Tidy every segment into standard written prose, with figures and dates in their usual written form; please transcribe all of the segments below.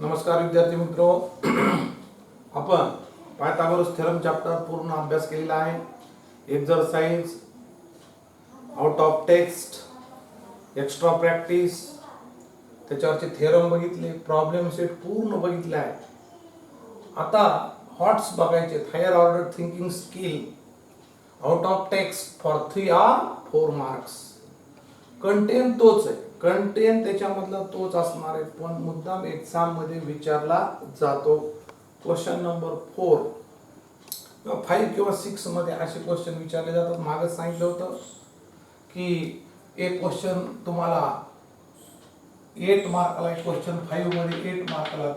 नमस्कार विद्यार्थी मित्रो, आपण पायथागोरस थेरम चॅप्टर पूर्ण अभ्यास केलेला आहे. Exercise, out of text, extra practice, त्याच्यावरचे थेरम बघितले, प्रॉब्लेम सेट पूर्ण बघितले आहे. आता हॉट्स बघायचे, higher order thinking skill, out of text for 3 or 4 marks. Content तोच आहे, कंटेंट त्याच्यामधला तोच असणार आहे, पण मुद्दाम एक्झाम मध्ये विचारला जातो. क्वेश्चन नंबर 4 किंवा 5 किंवा 6 मध्ये असे क्वेश्चन विचारले जातात. मागे सांगितलं होतं की एक क्वेश्चन तुम्हाला 8 मार्काला, एक क्वेश्चन 5 मध्ये 8 मार्काला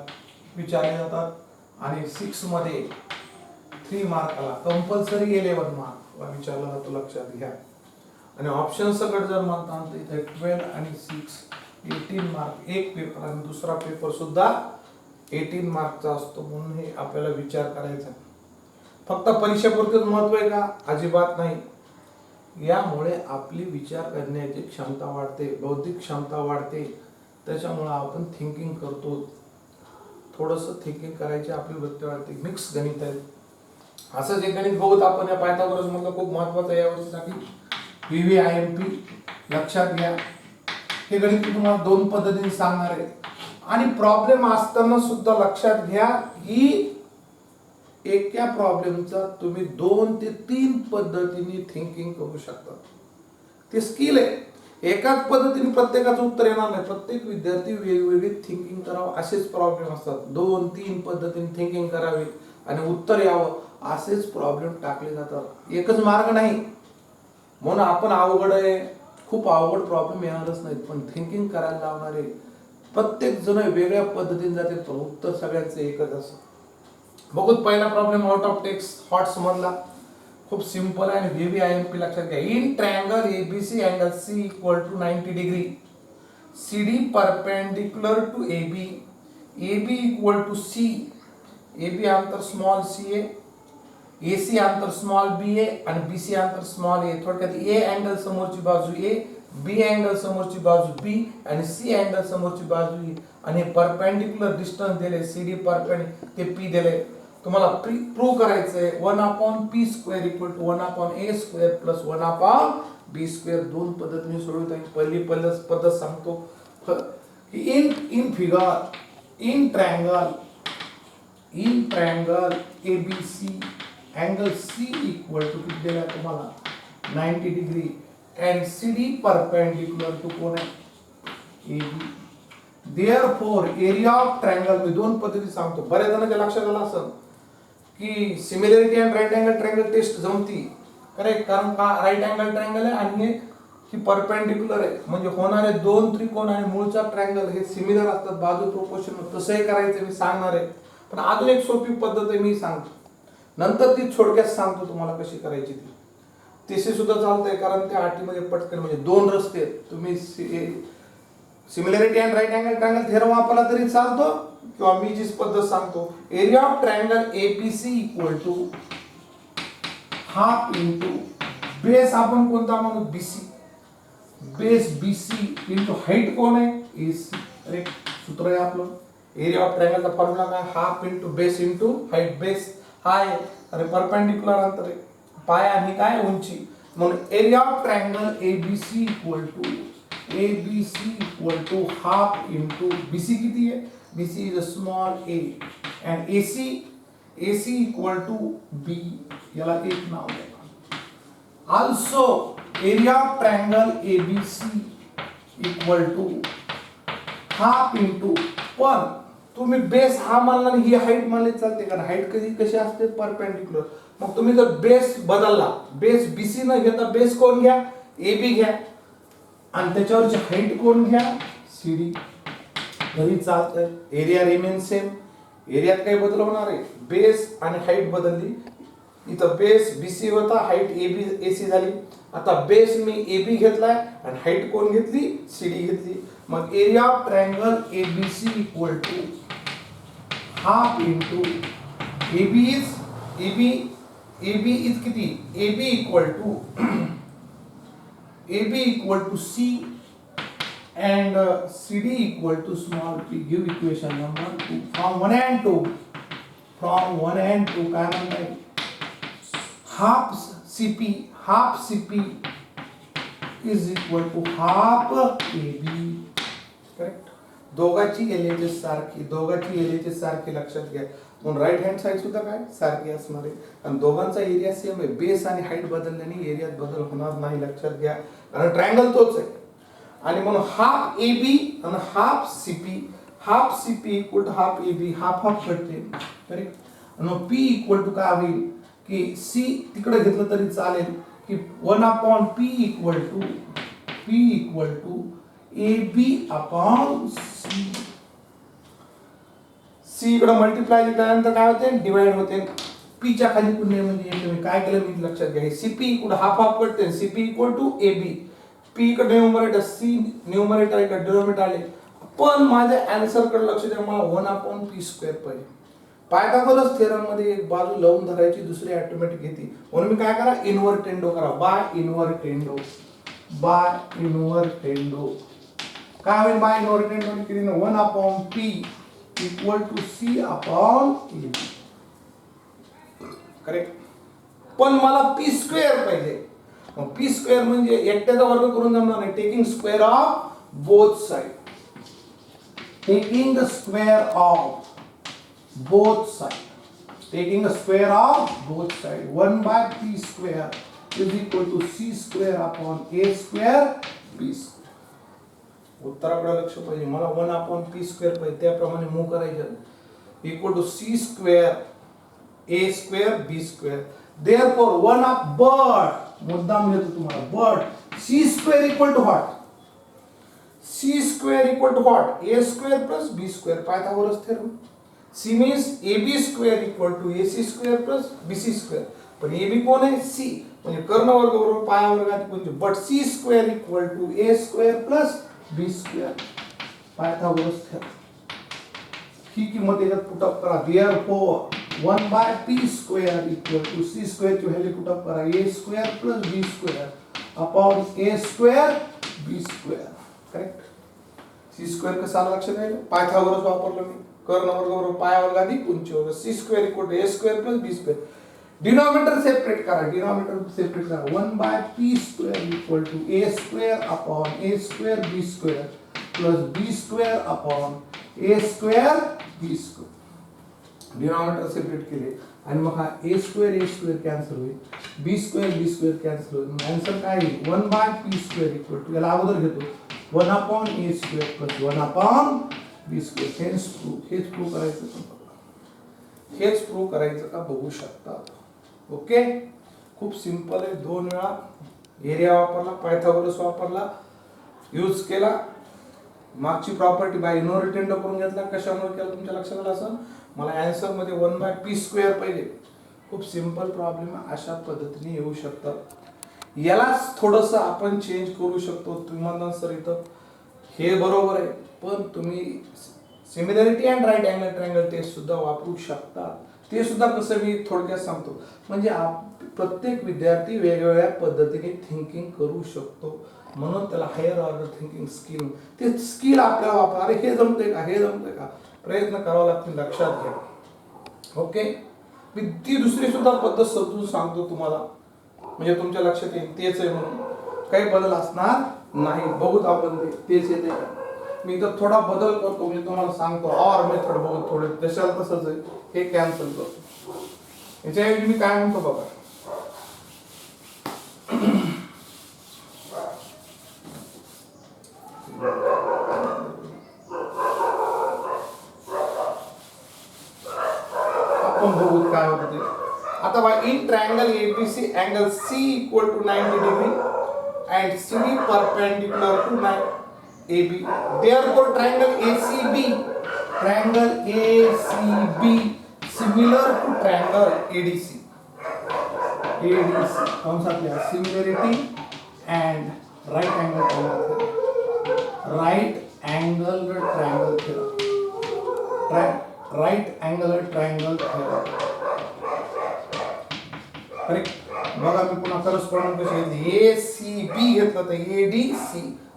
विचारले जातात आणि 6 मध्ये 3 मार्काला कंपल्सरी 11 मार्क विचारला जातो, लक्षात घ्या. आणि ऑप्शन सकट जर म्हणता तर इथे 12 आणि 6 18 मार्क एक पेपर आणि दुसरा पेपर सुद्धा 18 मार्कचा असतो. म्हणून हे आपल्याला विचार करायचा. फक्त परीक्षेपुरतेच महत्व आहे का? अजिबात नाही. यामुळे आपली विचार करण्याची क्षमता वाढते, बौद्धिक क्षमता वाढते. त्याच्यामुळे आपण थिंकिंग करतो, थोडंसं थिंकिंग करायची आपली वृत्ती वाढते. मिक्स गणित आहे. असं जे गणित बघत आपण या पायथागोरस मधलं खूप महत्वाचं आहे या वर्षीसाठी. VVIMP लक्षात घ्या. हे गणित तुम्हाला 2 पद्धतीने सांगणार आहे आणि प्रॉब्लेम असताना सुद्धा लक्षात घ्या की एका प्रॉब्लेमचा तुम्ही 2 ते 3 पद्धतीने थिंकिंग करू शकता. ते स्किल आहे. एकाच पद्धतीने प्रत्येकाचं उत्तर येणार नाही. प्रत्येक विद्यार्थी वेगवेगळी थिंकिंग करावं असेच प्रॉब्लेम असतात. 2-3 पद्धतीने थिंकिंग करावी आणि उत्तर यावं असेच प्रॉब्लेम टाकले जातात. एकच मार्ग नाही. म्हणून आपण अवघड आहे, खूप अवघड प्रॉब्लेम येणारच नाहीत, पण थिंकिंग करायला लावणारे प्रत्येक जण वेगळ्या पद्धतीने जाते, पण उत्तर सगळ्यांचं एकच असतं. बघूत पहिला problem out of text HOTS मधला. खूप सिंपल आहे आणि VVIMP लक्षात घ्या. In triangle ABC angle C equal to 90 degree, CD perpendicular to AB, AB equal to C, AB अंतर स्मॉल c आहे, AC अंतर स्मॉल b आहे आणि BC अंतर स्मॉल a. थोडक्यात A अँगल समोरची बाजू A, B अँगल समोरची बाजू B आणि C अँगल समोरची बाजू E आणि परपेंडिक्युलर डिस्टन्स दिले, CD परपेंडिक्युलर ते P दिले. तुम्हाला प्रूव्ह करायचंय 1/p² equal to 1/a² plus 1/b². 2 पद्धतीने सोडवत आहे. पहिली पद्धत सांगतो की in figure in triangle ABC angle C equal to किती दिला तुम्हाला 90 degree and CD perpendicular to कोण आहे AB. Therefore area of triangle मी 2 पद्धती सांगतो. बऱ्याच जणांच्या लक्षात आलं असं की similarity and right angle triangle test जमती. करेक्ट, कारण का राईट अँगल ट्रायंगल आहे आणि ही परपेंडिक्युलर आहे, म्हणजे होणारे 2 त्रिकोण आणि मूळचा ट्रायंगल हे सिमिलर असतात, बाजू प्रोपोर्शनल. तसंही करायचं मी सांगणार आहे. पण अजून एक सोपी पद्धत आहे, मी सांगतो नंतर, ती थोडक्यात सांगतो तुम्हाला कशी करायची ती. तसे सुद्धा चालतंय, कारण त्या अटीमध्ये पटकन म्हणजे 2 रस्ते आहेत. तुम्ही similarity and right angle triangle theorem वापरला तरी चालतो किंवा मी जी पद्धत सांगतो. Area of triangle ABC equal to half into base आपण कोणता म्हणू BC, base BC into height कोण आहे AC. अरे सूत्र आहे आपलं. एरिया ऑफ ट्रायंगलचा फॉर्म्युला काय? Half into base into height. Base हाय आणि परपेंडिक्युलर अंतर आहे पाय आणि काय उंची. म्हणून area of triangle ABC equal to half into BC किती आहे? BC is a small a and AC equal to B. याला एक नाव द्या. Also area of triangle ABC equal to half into, पण तुम्ही बेस हा मानला आणि ही हाईट मानली चालते, कारण हाईट कशी असते? परपेंडिक्युलर. मग तुम्ही जर बेस बदलला, बेस BC न घेता बेस कोण घ्या? AB घ्या आणि त्याच्यावरची हाईट कोण घ्या? CD. तरी चालतंय. Area remain same. एरियात काही बदल होणार आहे? बेस आणि हाईट बदलली. इथं बेस BC होता, हाईट AC झाली. आता बेस मी AB घेतलाय आणि हाईट कोण घेतली? CD घेतली. मग area of triangle ABC equal to half into AB is किती? AB equal to C and CD equal to small p. Give equation number 2 from 1 and 2. From 1 and 2 काय म्हणताय? Half CP is equal to half AB. Correct? दोघांची LHS सारखी लक्षात घ्या. म्हणून right hand side सुद्धा काय सारखी असणार आहे. आणि दोघांचा एरिया सेम आहे. बेस आणि हाईट बदलल्याने एरियात बदल होणार नाही, लक्षात घ्या. कारण ट्रायंगल तोच आहे. आणि म्हणून हाफ AB आणि half CP equal to half AB, half कटते. करेक्ट? आणि P इक्वल टू काय होईल की C तिकडे घेतलं तरी चालेल की 1/P equal to AB upon C इकडे मल्टिप्लाय केल्यानंतर काय होते डिवाइड होते. P च्या खाली पुन्हा म्हणजे तुम्ही काय केलं मी लक्षात घ्या. CP इकडे हाफ करते. CP equal to AB. P इकडे न्यूमरेटर, C न्यूमरेटर इकडे डिनोमिनेटर आले. पण माझ्या आन्सर कडे लक्ष द्या. मला 1/P² पाहिजे. पायथागोरस थेरम मध्ये एक बाजू लावून धरायची, दुसरी ऑटोमॅटिक घेते. म्हणून मी काय करा इन्व्हर्टेंडो करा. बाय इन्व्हर्टेंडो काय होईल बाय इन्व्हर्टेंडो केली ना 1/P equal to C upon AB. Correct? पण मला P² पाहिजे. मग P² म्हणजे एकट्याचा वर्ग करून जमणार नाही. Taking square of both side. Taking the square of both side. 1/P² is equal to C² upon A² B². उत्तराकडे लक्ष पाहिजे. मला 1/P² पाहिजे. त्याप्रमाणे मूव करायचं. Equal to C² A² B². Therefore मुद्दाम घेतो तुम्हाला. But C² equal to what? C² equal to what? A² plus B². Pythagoras theorem. C means AB² equal to AC² plus BC². पण AB कोण आहे? C. म्हणजे कर्ण वर्ग बरोबर पाया वर्गात कोणते? But C² equal to A² plus B². Pythagoras theorem. ही किंमत याच्यात पुटअप करा. Therefore 1/P² equal to C² ची व्हॅल्यू पुटअप करा. A² plus B² upon A² B². Correct? C² कसा लक्षात आहे? पायथागोरस वापरलं मी. कर्ण वर्ग बरोबर पाया वर्ग अधिक उंची वर्ग. C² equal to A² plus B². Denominator separate करा. 1/P² equal to A² upon A² B² plus B² upon A² B². Denominator separate केले आणि मग हा A² कॅन्सल होईल. B² कॅन्सल होईल. आन्सर काय येईल? 1/P² इक्वल टू याला अगोदर घेतो 1/A² plus 1/B². हेच प्रूव्ह करायचं का बघू शकता. ओके, खूप सिंपल आहे. 2 वेळा एरिया वापरला, पायथागोरस वापरला, यूज केला. मागची प्रॉपर्टी बाय इन्व्हर्टेंडो करून घेतला. कशामुळे केला तुमच्या लक्षात आलं असं? मला आन्सर मध्ये 1/P² पाहिजे. खूप सिंपल प्रॉब्लेम अशा पद्धतीने येऊ शकतात. यालाच थोडंसं आपण चेंज करू शकतो. तुम्ही म्हणता सर इथं हे बरोबर आहे, पण तुम्ही similarity and right angle triangle test सुद्धा वापरू शकता. ते सुद्धा कसं मी थोडक्यात सांगतो. म्हणजे प्रत्येक विद्यार्थी वेगवेगळ्या पद्धतीने थिंकिंग करू शकतो. म्हणून त्याला हायर ऑर्डर थिंकिंग स्किल, ते स्किल आपल्याला वापरा. अरे हे जमतंय का प्रयत्न करावा लागतील, लक्षात घ्या. ओके, मी ती दुसरी सुद्धा पद्धत समजून सांगतो तुम्हाला, म्हणजे तुमच्या लक्षात येईल तेच आहे म्हणून काही बदल असणार नाही. बघूत आपण तेच येते. मी तर थोडा बदल करतो, म्हणजे तुम्हाला सांगतो ऑर मेथड बघू थोडे जशाला तसंच आहे. हे कॅन्सल करतो. याच्याऐवजी मी काय म्हणतो बघा, आपण बघू काय होतं ते. आता बघा, in triangle ABC angle C equal to 90 degree and CD perpendicular to AB. Therefore triangle ACB similar to triangle ADC. कौन सा क्या? Similarity and right angle triangle. Right angle triangle theorem. Right angle triangle theorem. Correct? बघा मी पुन्हा correspondent कशी घेतली. ACB घेतलं तर ADC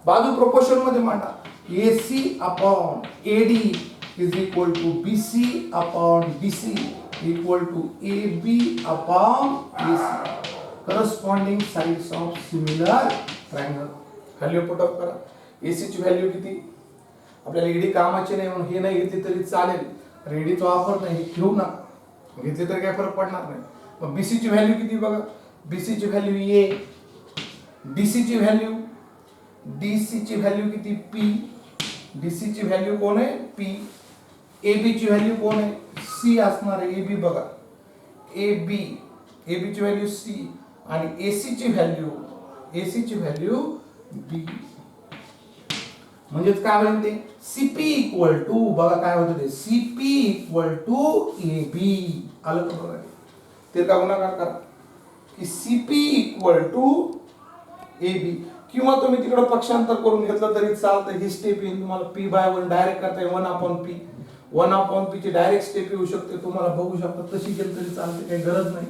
बाजू proportion मध्ये मांडा. AC अपॉन AD is equal to BC upon DC equal to AB upon AC. Corresponding sides of similar triangle. Value put up करा. AC ची व्हॅल्यू किती? आपल्याला ED कामाची नाही म्हणून हे नाही घेतली तरी चालेल. ED चा वापर नाही घेऊ नका. घेतली तर काय फरक पडणार नाही. मग BC ची व्हॅल्यू किती बघा. BC ची व्हॅल्यू A. DC ची व्हॅल्यू किती P. DC ची व्हॅल्यू कोण आहे P. AB ची व्हॅल्यू कोण आहे C असणार आहे. AB बघा AB ची व्हॅल्यू C आणि AC ची व्हॅल्यू B. म्हणजेच काय होईल ते CP इक्वल टू बघा काय होतं ते CP इक्वल टू AB. आलं का बघा ते का गुणाकार करा की CP इक्वल टू AB किंवा तुम्ही तिकडे पक्षांतर करून घेतलं तरी चालतं. ही स्टेप येईल तुम्हाला P/1 डायरेक्ट करता येईल 1/P. 1/P ची डायरेक्ट स्टेप येऊ शकते. तुम्हाला बघू शकता तशी केली तरी चालते काही गरज नाही.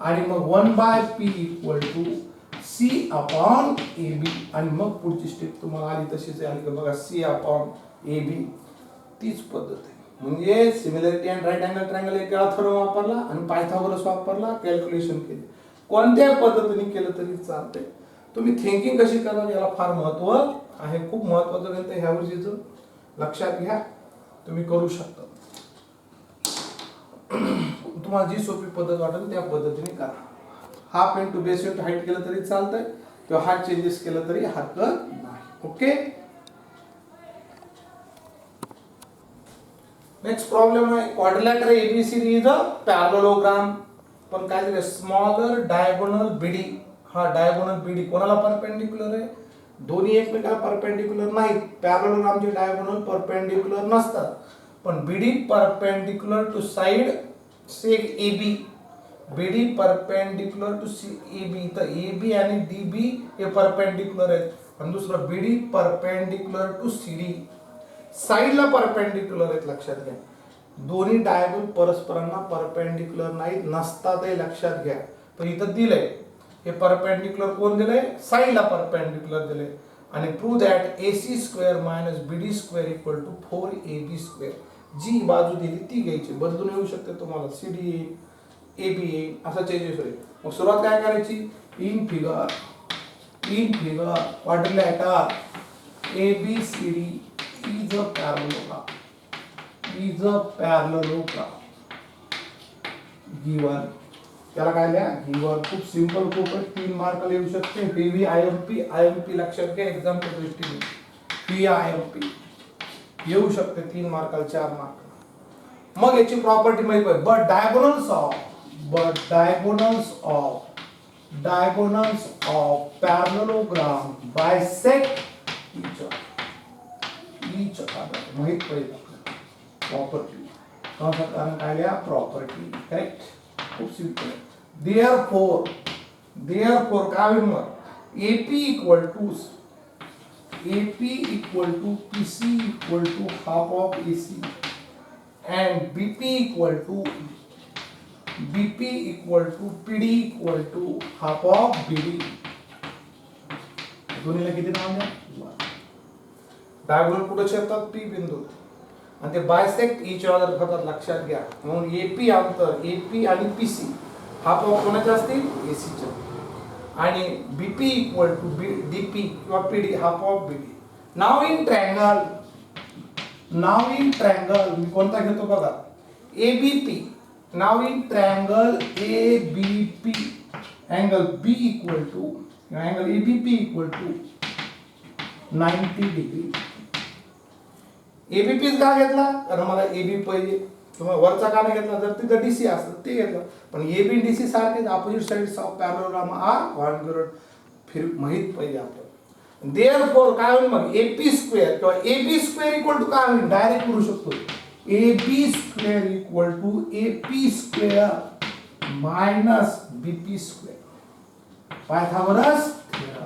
आणि मग 1/P equal to C upon AB आणि मग पुढची स्टेप तुम्हाला आली तशीच आली का बघा C अपॉन AB. तीच पद्धत आहे. म्हणजे similarity and right angle triangle एक वेळा थेरम वापरला आणि पायथागोरस वापरला कॅल्क्युलेशन केले. कोणत्या पद्धतीने केलं तरी चालतंय. तुम्ही थिंकिंग कशी कराल याला फार महत्व आहे. खूप महत्वाचं गणित ह्या वर्षीचं लक्षात घ्या. तुम्ही करू शकता. तुम्हाला जी सोपी पद्धत वाटेल त्या पद्धतीने करा. Half into base into height केलं तरी चालतंय किंवा हार्ट चेंजेस केलं तरी हरकत नाही. ओके. नेक्स्ट प्रॉब्लेम आहे quadrilateral ABCD is a parallelogram. पण काय दिलं स्मॉलर डायगोनल BD. हा डायगोनल BD कोणाला परपेंडिक्युलर आहे? दोन्ही एकमेकाला परपेंडिक्युलर नाहीत. पॅरलोग्रामचे डायगोनल परपेंडिक्युलर नसतात. पण BD परपेंडिक्युलर टू साइड सेक AB. BD perpendicular to AB. तर AB आणि DB हे परपेंडिक्युलर आहेत. आणि दुसरं BD परपेंडिक्युलर टू CD. साइडला परपेंडिक्युलर आहेत लक्षात घ्या. दोन्ही डायगोनल परस्परांना परपेंडिक्युलर नाहीत नसतात हे लक्षात घ्या. पण इथं दिलंय हे परपेंडिक्युलर कोण दिलंय साइडला परपेंडिक्युलर दिलंय. आणि prove that AC square minus BD square equal to 4AB square. जी बाजू दिली ती घ्यायची. बदलून येऊ शकते तुम्हाला CD AB असा चेंजेस होईल. मग सुरुवात काय करायची in figure quadrilateral ABCD is a parallelogram given. त्याला काय लिहा गिवन. खूप सिंपल खूप 3 मार्क येऊ शकते. PVIMP लक्षात घ्या एक्झामच्या दृष्टीने. PIMP येऊ शकते 3 मार्काला 4 मार्क. मग याची प्रॉपर्टी माहिती आहे. But diagonals of parallelogram bisect each other माहित पाहिजे. प्रॉपर्टी कारण काय लिहा प्रॉपर्टी. करेक्ट. खूप सिंपल. therefore काय होईल मग AP equal to PC equal to half of AC and BP equal to PD equal to half of BD. दोन्हीला किती नाव द्या. डायगोनल कुठे छेदतात P बिंदू आणि ते बायसेक्ट इच अदर करतात लक्षात घ्या. म्हणून AP अंतर AP आणि PC हाफ ऑफ कोणाचे असतील AC आणि BP इक्वल टू DP किंवा PD हाफ ऑफ BD. नाव इन ट्रायंगल मी कोणता घेतो बघा ABP. नाव in triangle ABP angle B equal to angle ABP equal to 90 degree. ABP का घेतला कारण मला AB पाहिजे. तुम्हाला वरचा का नाही घेतला जर तिथं DC असतं ते घेतलं. पण AB आणि DC सारखेच opposite sides of parallelogram are congruent. फिर माहित पाहिजे आपल्याला. देअरफॉर काय होईल मग AP स्क्वेअर किंवा AB स्क्वेअर इक्वल टू काय होईल डायरेक्ट करू शकतो AB square equal to AP square minus BP square. Pythagoras theorem.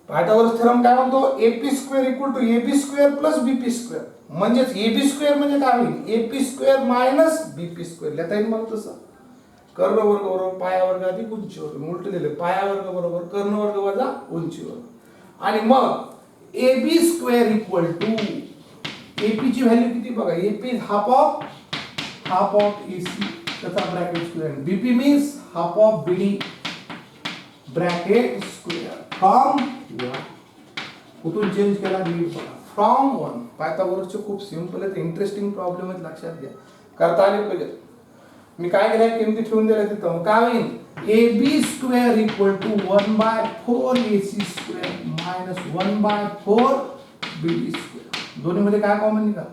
Pythagoras theorem काय म्हणतो AP square equal to AB square plus BP square. म्हणजेच AB स्क्वेअर म्हणजे काय होईल AP square minus BP square. लिहिता येईल मला तसं कर्ण वर्ग बरोबर पाया वर्ग अधिक उंची वर्ग, उलट दिले पाया वर्ग बरोबर कर्ण वर्ग वजा उंची वर्ग. आणि मग A B square equal to AP ची व्हॅल्यू किती बघा, एपी हाफ ऑफ एसी त्याचा bracket square, BP means half of BD bracket square from 1. कुठून चेंज केला मी बघा, फ्रॉम 1. पायथागोरसचे खूप सिंपल आहेत, इंटरेस्टिंग प्रॉब्लेम आहेत, लक्षात घ्या, करता आले पाहिजे. मी काय केलंय, किमती ठेवून दिल्या तिथं. काय होईल, A B square equal to 1/4 AC square minus 1/4 BD square. दोन्ही मध्ये काय कॉमन निघाल,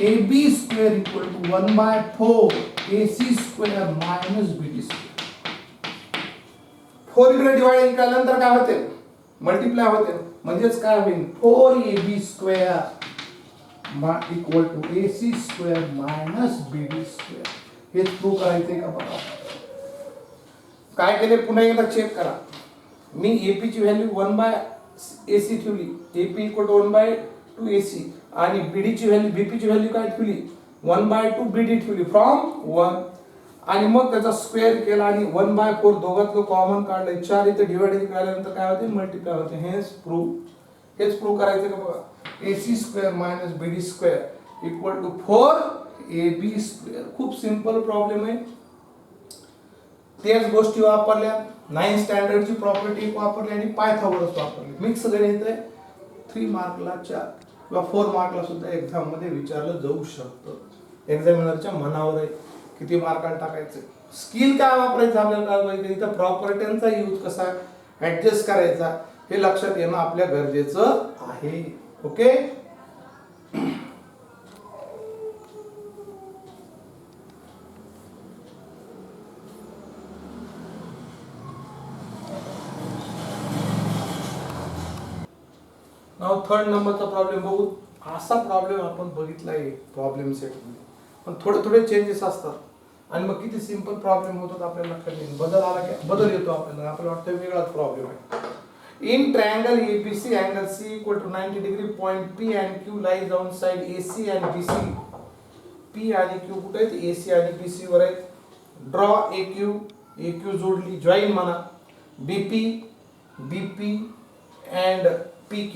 A B square equal to 1/4 AC square minus BD square. 4 इकडे डिवाइड केल्यानंतर काय होते, मल्टिप्लाय होते, म्हणजेच काय होईल 4AB square equal to AC square minus BD square. हेच प्रूव्ह करायचंय का बघा. काय केले पुन्हा एकदा चेक करा. मी एपी ची व्हॅल्यू 1/AC ठेवली, एपी इक्वल टू 1/2 AC, आणि बीडी ची व्हॅल्यू, बीपी ची व्हॅल्यू काय ठेवली 1/2 BD ठेवली फ्रॉम 1. आणि मग त्याचा स्क्वेअर केला आणि 1/4 दोघातलं कॉमन काढलं, 4 इथे डिवाइड केल्यानंतर काय होते, मल्टिप्लाय होते. हेच प्रूव्ह करायचं का बघा. AC square minus BD square equal to 4AB square. खूप सिंपल प्रॉब्लेम आहे. तेच गोष्टी वापरल्या, 9th स्टँडर्डची प्रॉपर्टी वापरली आणि पायथागोरस वापरली. मिक्स गणित आहे. 3 मार्कला 4 किंवा 4 मार्कला सुद्धा एक्झाम मध्ये विचारलं जाऊ शकतं. एक्झामिनरच्या मनावर आहे किती मार्काला टाकायचं. स्किल काय वापरायचं आपल्याला, इथं प्रॉपर्टीचा यूज कसा ऍडजस्ट करायचा हे लक्षात येणं आपल्या गरजेचं आहे. ओके. नाव 3rd नंबरचा प्रॉब्लेम बघू. असा प्रॉब्लेम आपण बघितलाय प्रॉब्लेम सेट मध्ये, पण थोडे चेंजेस असतात आणि मग किती सिंपल प्रॉब्लेम होतात आपल्याला लक्षात येईल. बदल येतो आपल्याला वाटतं वेगळाच प्रॉब्लेम आहे. In triangle ABC angle C equal to 90 degree point P and Q lies on side AC and BC. P आणि Q कुठे आहेत, AC आणि BC वर आहेत. ड्रॉ AQ जोडली, जॉईन म्हणा BP and PQ.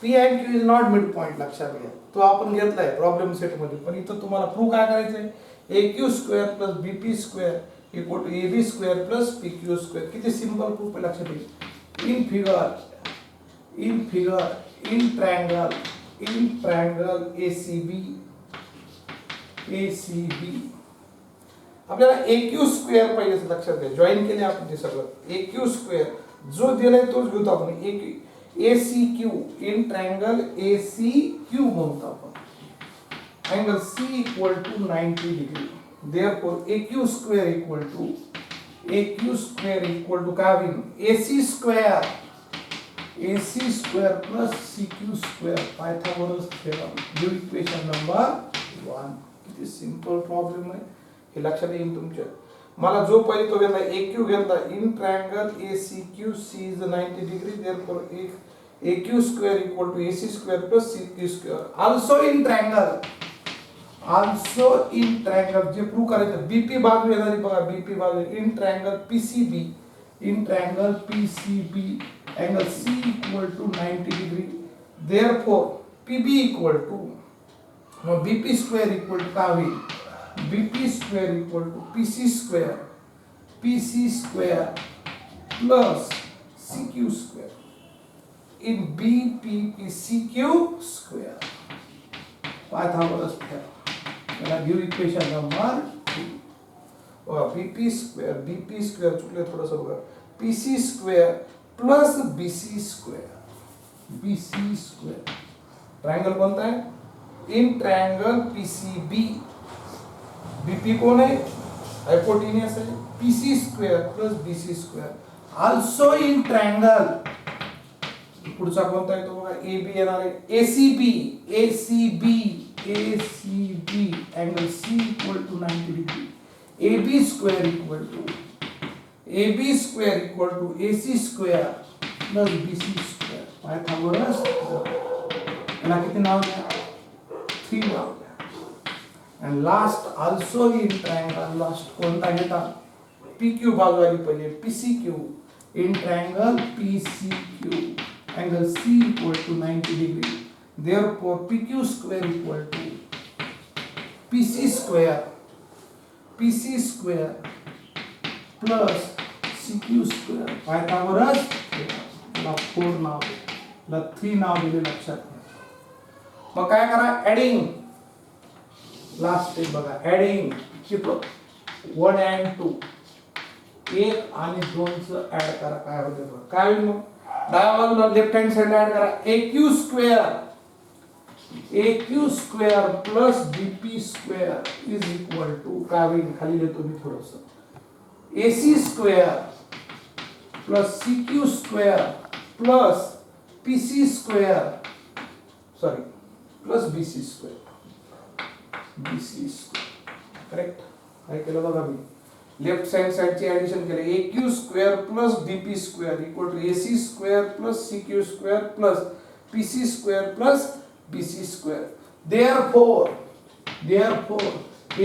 P and Q is not mid point, लक्षात घ्या. तो आपण घेतलाय प्रॉब्लेम सेट मध्ये, पण इथं तुम्हाला प्रूव्ह काय करायचंय, AQ square plus BP square equal to AB square plus PQ square. किती सिंपल प्रूफ आहे लक्षात येईल. in triangle ACB आपल्याला AQ स्क्वेअर पाहिजे, लक्षात घ्या. जॉईन केले आपण ते सगळं. AQ स्क्वेअर जो दिलाय तोच घेतो आपण. ACQ इन ट्रायंगल ACQ म्हणतो आपण. Angle C equal to 90 degree. therefore AQ square equal to काय होईल, AC square plus CQ square. Pythagoras theorem, equation number 1. किती सिंपल प्रॉब्लेम आहे हे लक्षात येईल तुमच्या. मला जो पहिले तो घेतला AQ घेतला. In triangle ACQ C is 90 degree. therefore AQ square equal to AC square plus CQ square. Also in triangle जे प्रूव्ह करायचं, BP बाजू येणारी बघा, BP बाजू in triangle PCB angle C equal to 90 degree. therefore PB equal to BP square equal to काय होईल, BP square equal to PC square plus CQ square. In BPCQ square. Pythagoras theorem. Give equation number 2. BP square चुकले थोडंसं बघा, PC square plus BC square. Triangle कोणता आहे, in triangle PCB. BP कोण आहे, हायपोटेन्यूस आहे. PC square plus BC square. Also in triangle, पुढचा कोणता आहे तो बघा, AB येणार आहे. ACB angle C equal to 90 degree. AB square equal to AC square plus BC square. Pythagoras याला किती नाव द्या, 3 नाव द्या. and last also in triangle. Last कोणता घेता? PQ बाजूवाली पहिले PCQ. In triangle PCQ, angle C equal to 90 degree. Therefore PQ square equal to PC square plus CQ square. Pythagoras ला 4 नाव ला 3 नाव दिले लक्षात घ्या. मग काय करा? ऍडिंग. लास्ट स्टेप बघा, ऍडिंग. 1 and 2 1 आणि 2 च ऍड करा. काय होते बघा. काय होईल मग? डाव्या बाजूला लेफ्ट हँड साइड ऍड करा. AQ square plus BP square is equal to काय होईल? खाली लिहितो मी थोडस. AC square plus CQ square plus PC square plus BC square. Correct. काय केलं बघा मी? लेफ्ट साइड साइडचे ऍडिशन केले. AQ square plus BP square equal to AC square plus CQ square plus PC square plus BC square. Therefore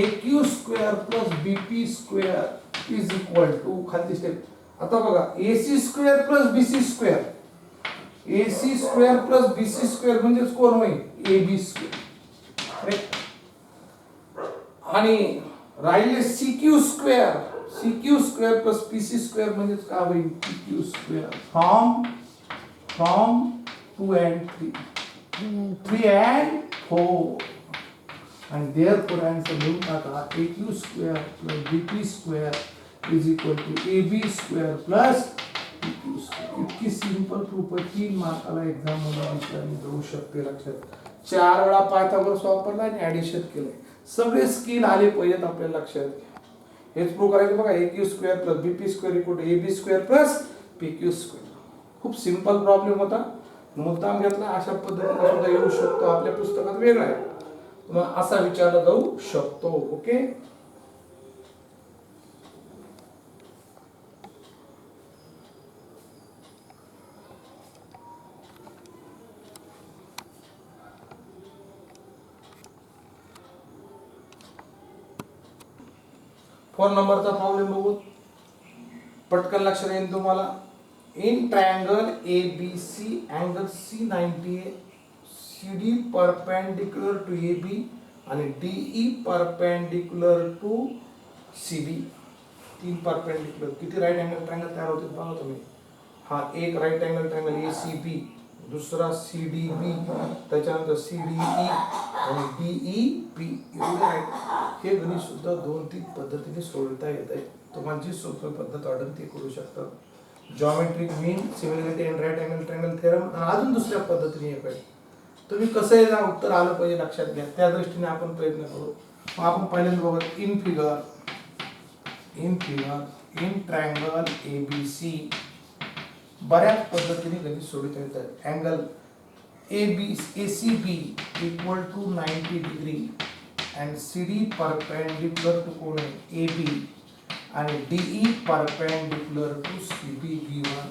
AQ square plus BP square is equal to खाली step. आता बघा, AC square plus BC square. AC square plus BC square म्हणजे कोण होईल? AB square. Correct. आणि राहिले CQ square plus PC square म्हणजे काय होईल? PQ square. From 2 and 3 and 4 and therefore answer लिहून टाका. AQ square plus BP square is equal to AB square plus PQ square. इतकी सिंपल प्रूफ आहे. 3 मार्काला exam मध्ये विचारली जाऊ शकते. लक्षात. 4 वेळा पायथागोरस वापरला आणि ऍडिशन केलंय. सगळे स्किल आले पाहिजेत आपल्या लक्षात. हेच प्रूव्ह करायचं बघा. AQ square plus BP square equal to AB square plus PQ square. खूप सिंपल प्रॉब्लेम होता. मुद्दाम घेतला. अशा पद्धतीने सुद्धा येऊ शकतो. आपल्या पुस्तकात वेगळा आहे, मग असा विचारला जाऊ शकतो. ओके. फोन नंबरचा प्रॉब्लेम बघू. पटकन लक्षात येईल तुम्हाला. In triangle ABC angle C90 CD perpendicular to AB आणि DE perpendicular to CD. 3 perpendicular. किती राईट अँगल ट्रायंगल तयार होते बघा तुम्ही. हा एक राईट अँगल ट्रायंगल ACB, दुसरा CDB, त्याच्यानंतर CDE आणि DEB. हे गणित सुद्धा 2-3 पद्धतीने सोडवता येत आहे. तुम्हाला जी सोपी पद्धत वाटेल ती करू शकता. Geometric mean, similarity and right angle triangle theorem आणि अजून दुसऱ्या पद्धतीने एक आहे. तुम्ही कसं आहे उत्तर आलं पाहिजे लक्षात घ्या. त्या दृष्टीने आपण प्रयत्न करू. मग आपण पहिल्यांदा बघू. In figure in triangle ABC बऱ्याच पद्धतीने गणित सोडवता येतात. Angle ACB equal to 90 degree and CD perpendicular to कोण आहे? AB आणि DE perpendicular to CB given.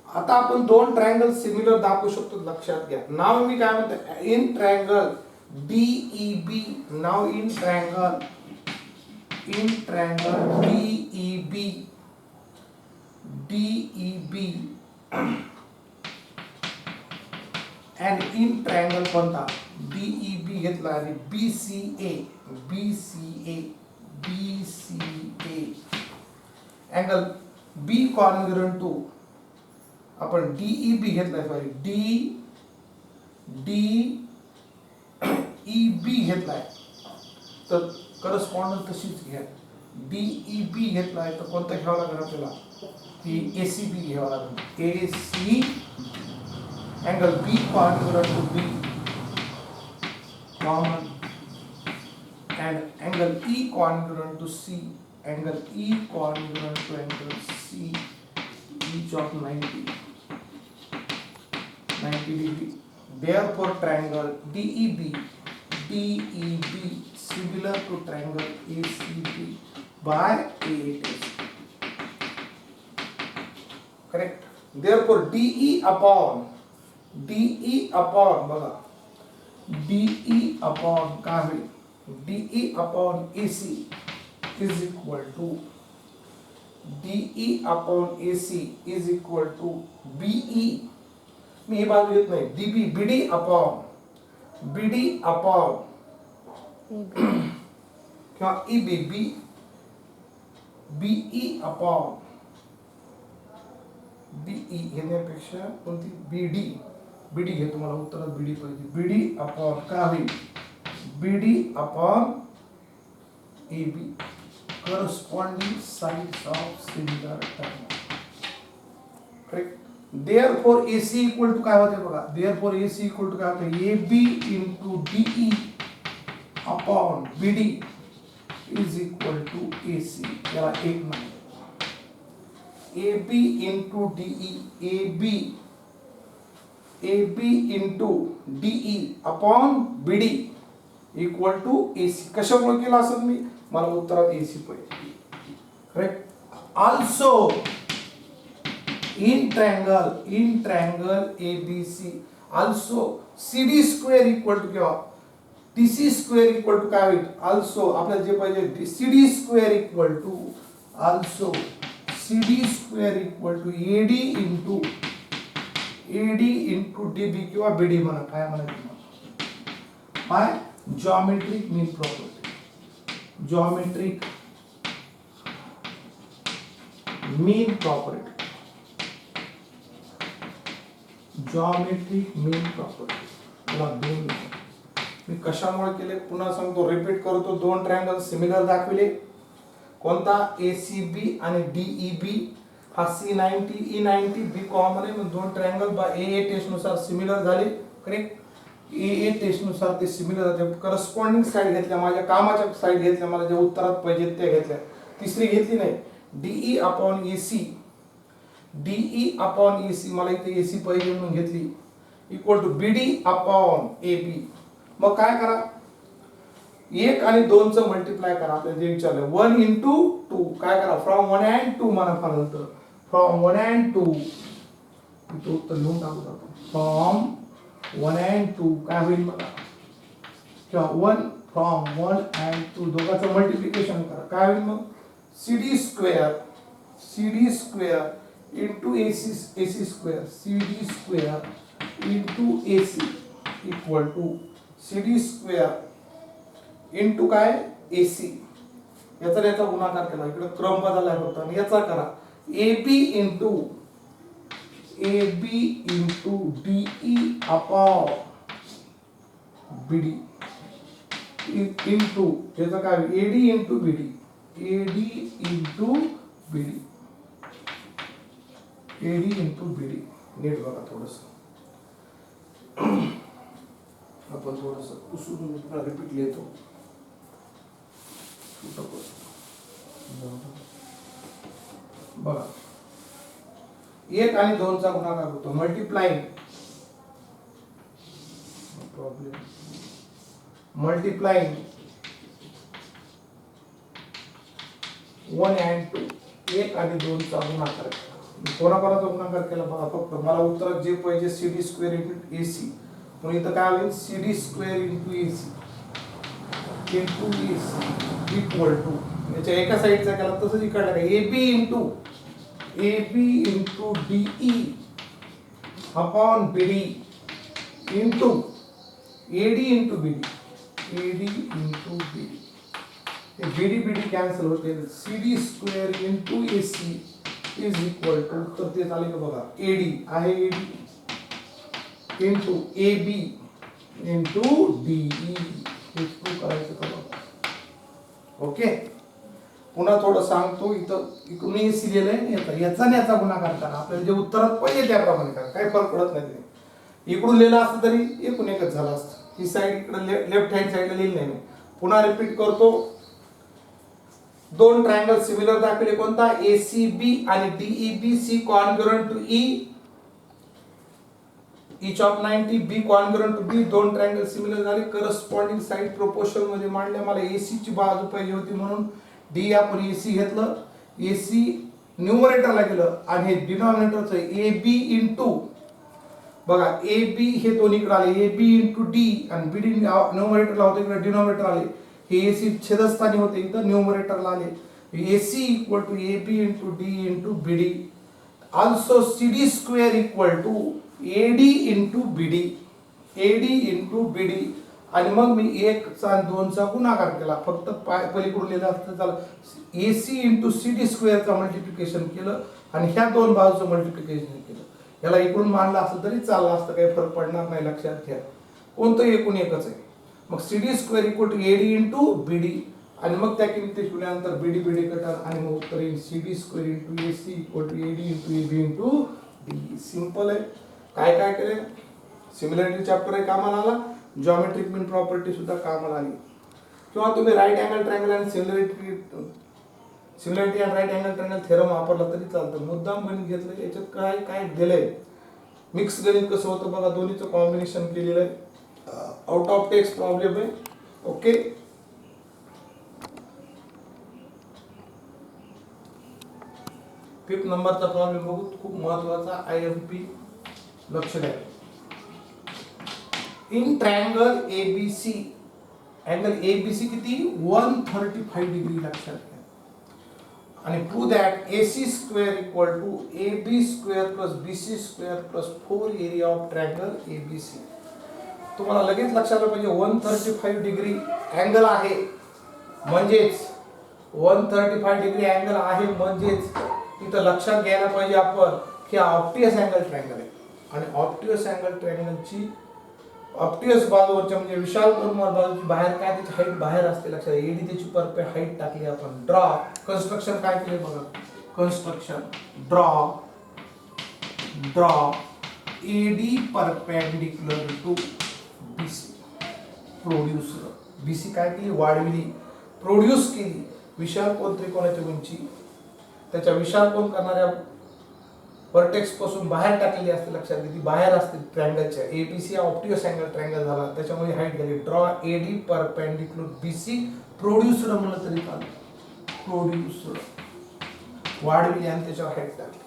आता आपण 2 ट्रायंगल सिमिलर दाखवू शकतो. लक्षात घ्या. नाव मी काय म्हणतो? In triangle DEB. नाव in triangle DEB and in triangle कोणता? DEB घेतला आणि BCA angle B congruent to आपण DEB घेतलाय. सॉरी DEB घेतलाय तर करस्पॉन्डन्स तशीच घ्या. DEB घेतलाय तर कोणता घ्यावा लागेल आपल्याला? की ACB घ्यावा लागेल. AC angle B congruent to B common and angle E congruent to C. Angle E congruent to angle C, each of 90 degree. Therefore triangle DEB similar to triangle ACB by A. Correct. Therefore DE upon बघा DE upon काय होईल DE upon AC is equal to DE upon AC is equal to BE, मी ही बाजू घेत नाही, DB BD upon किंवा EB BE upon BE घेण्यापेक्षा कोणती बीडी घे, तुम्हाला उत्तरात बीडी पाहिजे, बीडी अपॉन काय होईल BD upon AB corresponding sides of similar term. Correct. Therefore AC equal to काय होते बघा, therefore AC equal to काय होते AB into DE upon BD is equal to AC. याला एक नाही, AB into DE AB into DE upon BD equal to AC. कशामुळे केला असं मी, मला उत्तरात एसी पाहिजे. Correct. Also in triangle ABC also CD square equal to किंवा DC स्क्वेअर इक्वल टू काय होईल, ऑल्सो आपल्याला जे पाहिजे CD square equal to also CD square equal to AD into DB किंवा BD म्हणा, काय म्हणायचं by geometric mean property. Geometric mean property. मला दोन मी कशामुळे केले पुन्हा सांगतो, रिपीट करतो. दोन ट्रायंगल सिमिलर दाखविले, कोणता ACB आणि DEB, हा C90 E90 B कॉमन आहे, मग दोन ट्रायंगल AA टेस्ट नुसार सिमिलर झाले. करेक्ट. ए टेस्ट नुसार ते सिमिलर जाते, करस्पॉन्डिंग साइड घेतल्या, माझ्या कामाच्या साइड घेतल्या, मला जे उत्तरात पाहिजे त्या घेतल्या, तिसरी घेतली नाही. डीई अपॉन एसी मला इथे एसी पाहिजे म्हणून घेतली, equal to BD upon AB. मग काय करा, 1 आणि 2 चं मल्टिप्लाय करा, आपल्याला जे विचारलं 1 into 2 काय करा, फ्रॉम 1 and 2 म्हणा, नंतर फ्रॉम 1 and 2 इथे उत्तर लिहून टाकू आपण, फ्रॉम 1 and 2 काय होईल बघा, किंवा 1 फ्रॉम 1 and 2 दोघांचं मल्टिप्लिकेशन करा, काय होईल मग CD square into AC square, CD square into AC equal to CD square into काय AC, याचा गुणाकार केला, इकडे क्रम बदलला फक्त, आणि याचा करा AB into DE upon BD into याचा काय AD इंटू BD नीट बघा थोडस, आपण थोडस उसून रिपीट लिहितो. बघा 1 आणि 2 चा गुणाकार होतो, मल्टिप्लाइंग मल्टिप्लाइंग 1 and 2, 1 आणि 2 चा गुणाकार, कोणाकोणाचा गुणाकार केला बघा, फक्त मला उत्तरात जे पाहिजे CD स्क्वेअर इंटू AC, म्हणून इथं काय होईल CD square into AC equal to, याच्या एका साइडचा केला तसंच इकडला काय AB into DE upon BD into AD into BD BD cancel होते, CD square into AC is equal to, तर ते झाले का बघा AD आहे AD into AB into DE, हे प्रूव्ह करायचं का बघा. ओके, पुन्हा थोडं सांगतो, इथं इकडून AC लिहिलंय, याचा गुणाकार करा, आपल्याला जे उत्तरात पाहिजे त्याप्रमाणे करा, काही फरक पडत नाही. इकडून लिहिलं असतं तरी एकूण एकच झालं असतं, ही साइड इकडे लेफ्ट हँड साइडला लिहिलं नाही. पुन्हा रिपीट करतो, दोन ट्रायंगल सिमिलर दाखवले, कोणता ACB आणि DEB, C congruent to E each of 90, B congruent to B, दोन ट्रायंगल सिमिलर झाले, करस्पॉन्डिंग साइड प्रोपोर्शन मध्ये मांडल्या, मला AC ची बाजू पाहिजे होती म्हणून D आपण AC घेतलं, AC न्यूमरेटरला गेलं आणि हे डिनॉमिनेटरचं AB इंटू बघा ए बी हे दोन्ही इकडे आले, ए बी इंटू डी आणि बी डी न्यूमरेटरला होते, इकडे डिनॉमिनेटर आले, हे ए सी छेदस्थानी होते, इथं न्यूमरेटरला आले, A C equal to A B into D into B D. Also C D square equal to A D into B D, A D into B D. आणि मग मी 1 चा आणि 2 चा गुणाकार केला, फक्त पलीकडून लिहिलं असतं त्याला A C into C D स्क्वेअरचं मल्टिप्लिकेशन केलं आणि ह्या दोन बाजूचं मल्टिप्लिकेशन केलं. याला इकडून मांडलं असतं तरी चाललं असतं, काही फरक पडणार नाही, लक्षात घ्या. कोणतं एकूण एकच आहे. मग C D square equal to A D into B D आणि मग त्या किमती ठेवल्यानंतर बी डी बी डी कटर आणि मग उत्तर येईल C D square into A C equal to A D into A B into D. Simple आहे. काय काय केले, सिमिलरिटी चॅप्टर आहे कामाला आला, जॉमेट्रिक मीन प्रॉपर्टी सुद्धा कामाला आली. किंवा तुम्ही राईट अँगल ट्रायंगल आणि similarity and right angle triangle theorem वापरला तरी चालतं. मुद्दाम गणित घेतलं, याच्यात काय काय दिलंय, मिक्स गणित कसं होतं बघा, दोन्हीचं कॉम्बिनेशन केलेलं आहे. आउट ऑफ टेक्स्ट प्रॉब्लेम आहे. ओके, फिफ्थ नंबरचा प्रॉब्लेम बघू, खूप महत्वाचा IMP, लक्ष द्या. In triangle ABC, angle ABC किती 135 डिग्री, लक्षात घ्या. आणि prove that AC square equal to AB square plus BC square plus 4 area of triangle ABC. तुम्हाला लगेच लक्षात आलं पाहिजे 135 डिग्री अँगल आहे म्हणजेच 135 डिग्री अँगल आहे म्हणजेच इथं लक्षात घ्यायला पाहिजे आपण की ऑब्टियस अँगल ट्रायंगल आहे. आणि ऑब्टियस अँगल ट्रायंगलची ऑब्टियस बाजूवरच्या म्हणजे विशाल कोन बाजूची बाहेर काय त्याची हाईट बाहेर असते, लक्षात. एडी त्याची परफेक्ट हाईट टाकली आपण. ड्रॉ कन्स्ट्रक्शन काय केले बघा, construction draw AD perpendicular to BC. Producer BC काय केली, वाढविली, प्रोड्यूस केली विशाल कोन त्रिकोणाची उंची त्याच्या विशाल कोन करणाऱ्या वर्टेक्स पासून बाहेर टाकलेली असते, लक्षात घ्या. ती बाहेर असते ट्रायंगलच्या. ABC ऑब्टियस अँगल ट्रायंगल झाला, त्याच्यामुळे हाईट झाली. Draw AD perpendicular BC. Producer म्हणलं तरी चालेल, प्रोड्यूसर वाढविली आणि त्याच्यावर हाईट टाकली.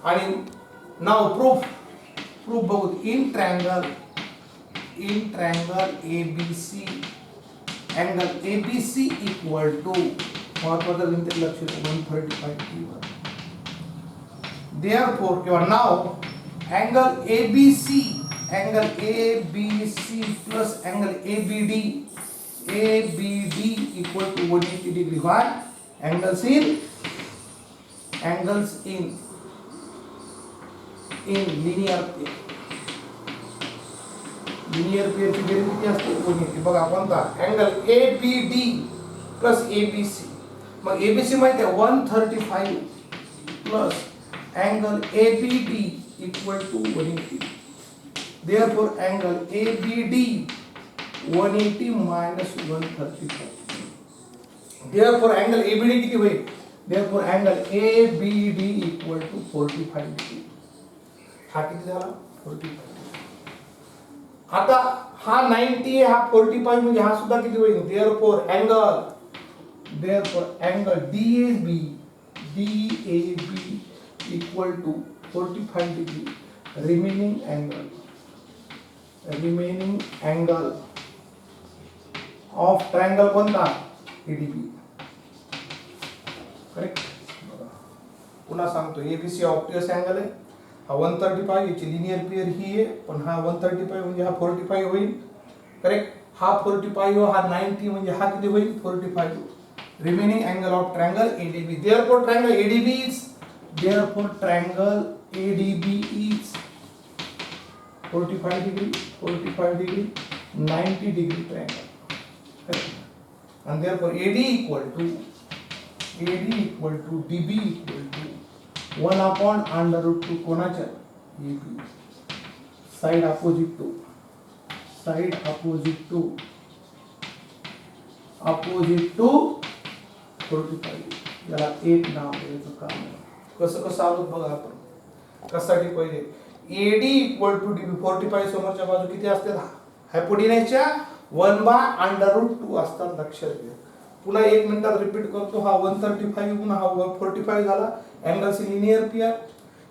आणि नाव प्रूफ बघू. In triangle ABC angle ABC equal to, महत्वाचं गणित लक्ष द्या, 135 Therefore, किंवा नाव angle ABC plus angle ABD equal to 180 degree. Why? Angles in linear पेअरची बेरीज किती असते, 180. बघा कोणता अँगल ABD प्लस ABC. मग ABC माहिती आहे 135 plus angle ABD equal to 180. Therefore, angle ABD 180 minus 135. Therefore, angle ABD किती होईल? Therefore, angle ABD equal to 45 degree. हा किती झाला? 45. आता हा 90 हा 45 म्हणजे हा सुद्धा किती होईल? Therefore, angle DAB equal to 45 degree. Remaining angle of triangle कोणता? ADB. करेक्ट. पुन्हा सांगतो, ABC ऑब्टियस अँगल आहे, हा 135, याची लिनियर पेअर ही आहे, पण हा 135 म्हणजे हा 45 होईल. करेक्ट. हा 45 हो, हा 90 म्हणजे हा किती होईल? 45. Remaining angle of triangle ADB. Therefore, triangle ADB is 45 degree, 90 degree triangle. And therefore AD equal to DB equal to 1 upon under root 2 कोणाच्या? AB. Side opposite to 45. याला एक नाव द्यायचं काम आहे. कसं आलो बघा आपण. कशासाठी पहिले AD equal to DB. 45 समोरच्या बाजू किती असतात? हायपोटेन्यूसच्या 1/√2 असतात, लक्षात घ्या. पुन्हा 1 मिनिटात रिपीट करतो. हा 135 पुन्हा हा 45 झाला. Angles linear pair.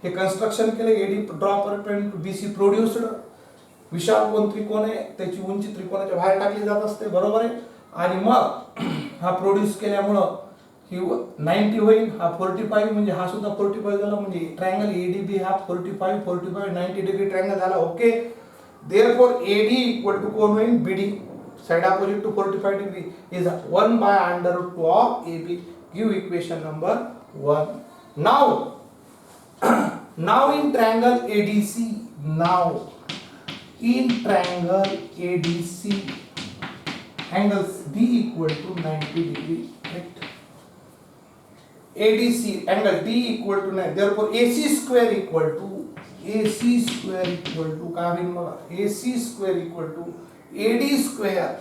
हे कन्स्ट्रक्शन केलं, AD draw perpendicular BC produced, विशाल कोण त्रिकोण आहे त्याची उंची त्रिकोणाच्या बाहेर टाकली जात असते, बरोबर आहे. आणि मग हा प्रोड्यूस केल्यामुळं ही 90 होईल, हा 45 म्हणजे हा सुद्धा 45 झाला, म्हणजे ट्रायंगल एडीबी हा 45 45 90 डिग्री ट्रायंगल झाला. Okay, therefore AD equal to कोण होईल, BD side opposite to 45 degree is 1/√2 of AB. Give equation number 1. now in triangle ADC, now in triangle ADC angles D equal to 90 degree, right? ADC angle D equal to 90, therefore AC square equal to काय होईल बघा, AC square equal to AD square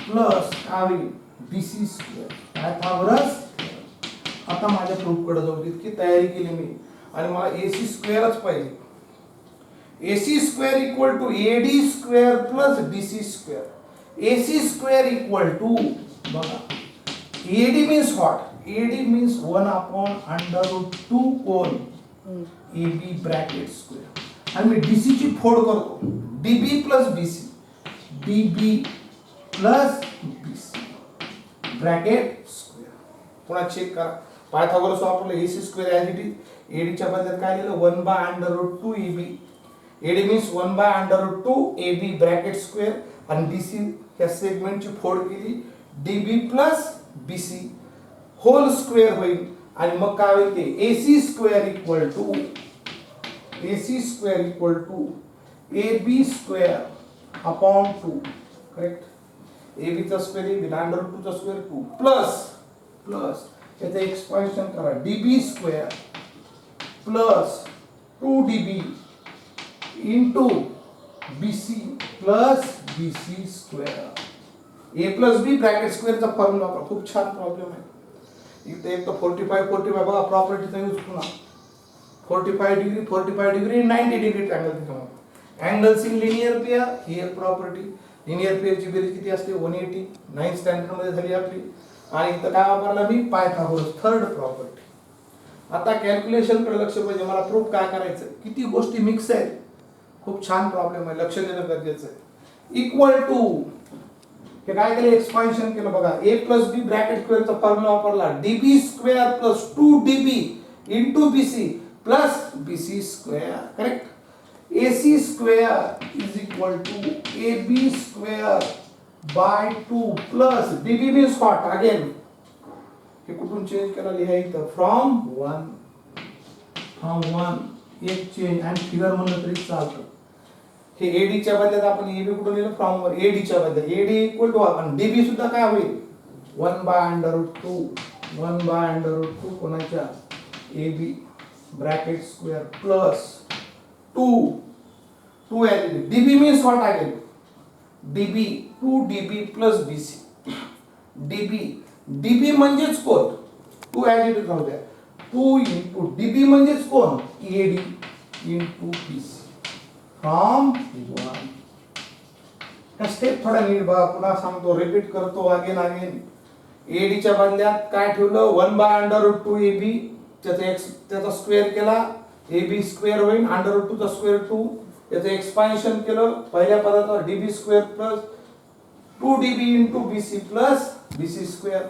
plus काय होईल BC square. Pythagoras. आता माझ्या proof कडे जाऊ, इतकी तयारी केली मी आणि मला AC स्क्वेअरच पाहिजे. AC square equal to AD square plus BC square. AC square equal to बघा, AD means what? AD means 1/√2 कोण AB ब्रॅकेट स्क्वेअर. आणि मी DC ची फोड करतो, DB plus BC, DB plus BC bracket square. पुन्हा check करा, Pythagoras वापरलं, AC square as it is. AD च्या बदल्यात काय लिहिलं, 1/√2 AB. AD means 1/√2 AB bracket square आणि BC या सेगमेंटची फोड केली, DB plus BC whole square होईल. आणि मग काय होईल ते AC square equal to AB square upon 2, correct. AB चा स्क्वेअर AB √2 चा स्क्वेअर 2 प्लस याचं एक्सपान्शन करा, DB square plus 2DB into BC plus BC square. A plus B bracket स्क्वेअरचा फॉर्म्युला वापरा, खूप छान प्रॉब्लेम आहे. इथे एक तर 45 बघा, प्रॉपर्टीचा यूज पुन्हा 45 डिग्री 90 डिग्री ट्रायंगल दिला. अँगल्स इन लिनियर पेअर ही एक प्रॉपर्टी. लिनियर पेअरची बेरीज किती असते, 180. 9th स्टँडर्ड मध्ये झाली आपली. आणि इथं काय वापरला मी, पायथागोरस, थर्ड प्रॉपर्टी. आता कॅल्क्युलेशन कडे लक्ष पाहिजे, मला प्रूफ काय करायचं, किती गोष्टी मिक्स आहेत, खूप छान प्रॉब्लेम आहे, लक्ष देणं गरजेचं आहे. इक्वल टू हे काय केलं, एक्सपान्शन केलं बघा, A प्लस B ब्रॅकेट स्क्वेअरचा फॉर्म्युला वापरला, DB square plus 2DB into BC plus BC square, correct. AC square is equal to AB square by 2 plus DB means what, again हे कुठून change केला, लिहा इथं फ्रॉम 1 एक चेंज आणि figure म्हणलं तरी चालतं. हे AD च्या बदल्यात आपण AB कुठून लिहिलं, फ्रॉम वर AD च्या बदल्यात AD इक्वल टू आपण DB सुद्धा काय होईल, 1/√2 कोणाच्या AB bracket square plus 2 DB means what again, DB 2DB plus BC. DB म्हणजेच कोण, 2 ॲज इट इज राहू द्या, 2 इंटू DB म्हणजेच कोण, AD into BC from 1. Step थोडा नीट बघा, पुन्हा सांगतो, रिपीट करतो अगेन. AD च्या बदल्यात काय ठेवलं, 1/√2 AB, त्याचा स्क्वेअर केला, AB स्क्वेअर होईल, √2 चा स्क्वेअर 2, याचं एक्सपान्शन केलं, पहिल्या पदाचा DB square plus 2DB into BC plus BC square.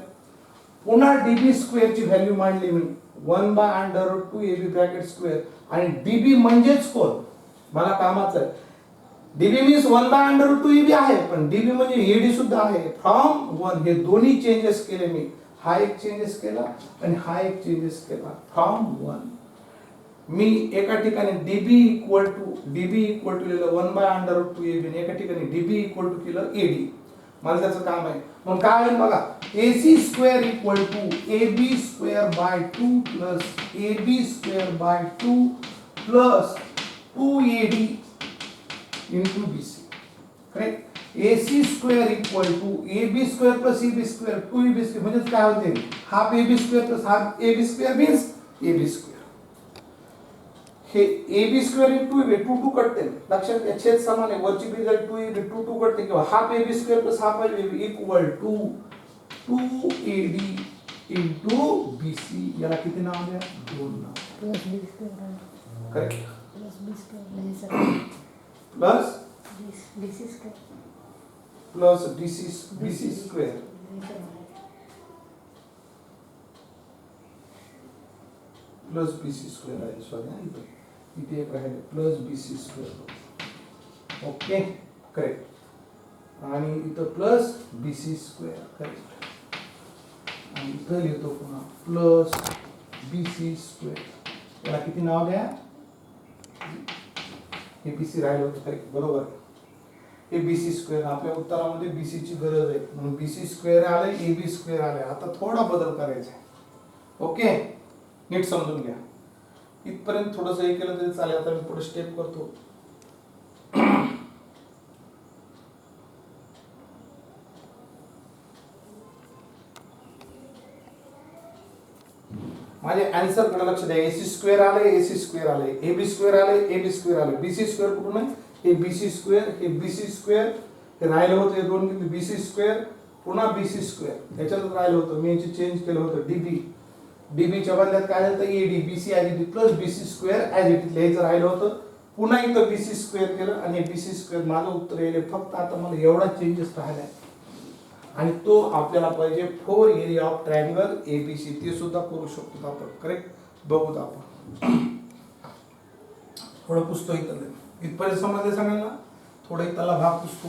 पुन्हा DB स्क्वेअर ची व्हॅल्यू मांडली मी, 1/√2 AB ब्रॅकेट स्क्वेअर. आणि DB म्हणजेच कोण, मला कामाचं आहे. DB मीन्स 1/√2 AB आहे, पण DB म्हणजे AD सुद्धा आहे, फ्रॉम 1. हे दोन्ही चेंजेस केले मी, हा एक चेंजेस केला आणि हा एक चेंजेस केला, फ्रॉम 1. मी एका ठिकाणी DB इक्वल टू लिहिलं 1/√2 AB, एका ठिकाणी DB इक्वल टू केलं AD. मला त्याचं काम आहे. मग काय होईल बघा, AC square equal to AB square by 2 plus AB square by 2 plus 2AD into BC, correct. AC square equal to AB square plus EB square 2EB square म्हणजे काय होते, half AB square plus half AB square means AB square. हे AB square into AB 2 कटते, लक्षात घ्या, छेद समान आहे, वरची बेरीज 2AB 2 कटते, किंवा half AB square plus half AB equal to 2AD into BC. याला किती नाव द्या, 2 नाव. Plus B square correct plus B square plus D C square plus BC square plus BC square आहे सॉरी इथे एक राहिले plus BC square okay correct आणि इथं प्लस बीसी स्क्वेअर करेक्ट आणि इथं लिहितो पुन्हा प्लस बीसी स्क्वेअर याला किती नाव द्या हे बीसी राहिलं होतं करेक्ट बरोबर हे बीसी स्क्वेअर आपल्या उत्तरामध्ये बीसी ची गरज आहे म्हणून बीसी स्क्वेअर आले ए बी स्क्वेअर आले आता थोडा बदल करायचा आहे ओके नीट समजून घ्या इथपर्यंत थोडंसं हे केलं तरी चालेल आता मी पुढे स्टेप करतो माझे आन्सर कडे लक्ष द्या एसी स्क्वेअर आले एबी स्क्वेअर आले बीसी स्क्वेअर कुठून आहे हे बीसी स्क्वेअर हे राहिलं होतं हे दोन किती बीसी स्क्वेअर पुन्हा बीसी स्क्वेअर याच्यातच राहिलं होतं मी याची चेंज केलं होतं डीबीच्या बदल्यात काय झालं AD BC as it is plus BC square as it is लिहायचं राहिलं होतं पुन्हा इथं बीसी स्क्वेअर केलं आणि बीसी स्क्वेअर माझं उत्तर येईल फक्त आता मला एवढा चेंजेस राहिला आहे आणि तो आपल्याला पाहिजे 4 एरिया ऑफ ट्रायंगल एबीसी ते सुद्धा करू शकतो आपण करेक्ट बघूत आपण थोडं पुसतो इथं इथपर्यंत समजले सगळ्यांना थोडं इथला भाग पुसतो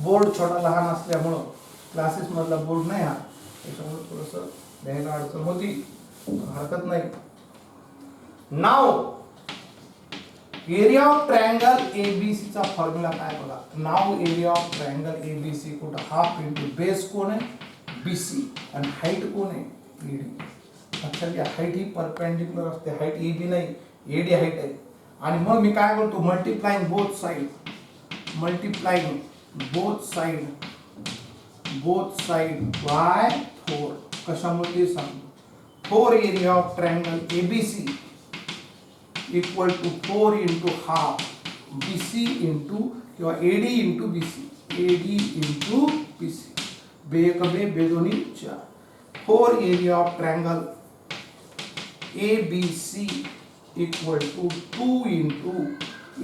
बोर्ड छोटा लहान असल्यामुळं क्लासेस मधला बोर्ड नाही हा त्याच्यामुळे थोडंसं लिहायला अडचण होती हरकत नाही नाव एरिया ऑफ ट्रायंगल एबीसी चा फॉर्म्युला काय बघा नाव एरिया ऑफ ट्रायंगल एबीसी कुठं हाफ इंटू बेस कोण आहे बीसी आणि हाईट कोण आहे ईडी लक्षात घ्या हाईट ही परपेंडिक्युलर असते हाईट ईबी नाही एडी हाईट आहे आणि मग मी काय करतो मल्टिप्लाइंग बोथ साइड बाय 4 कशामुळे सांगतो 4 area of triangle ABC equal to 4 into half BC into किंवा एडी इंटू बीसी बे एक बे बेदोनी 4 4 area of triangle ABC equal to 2 into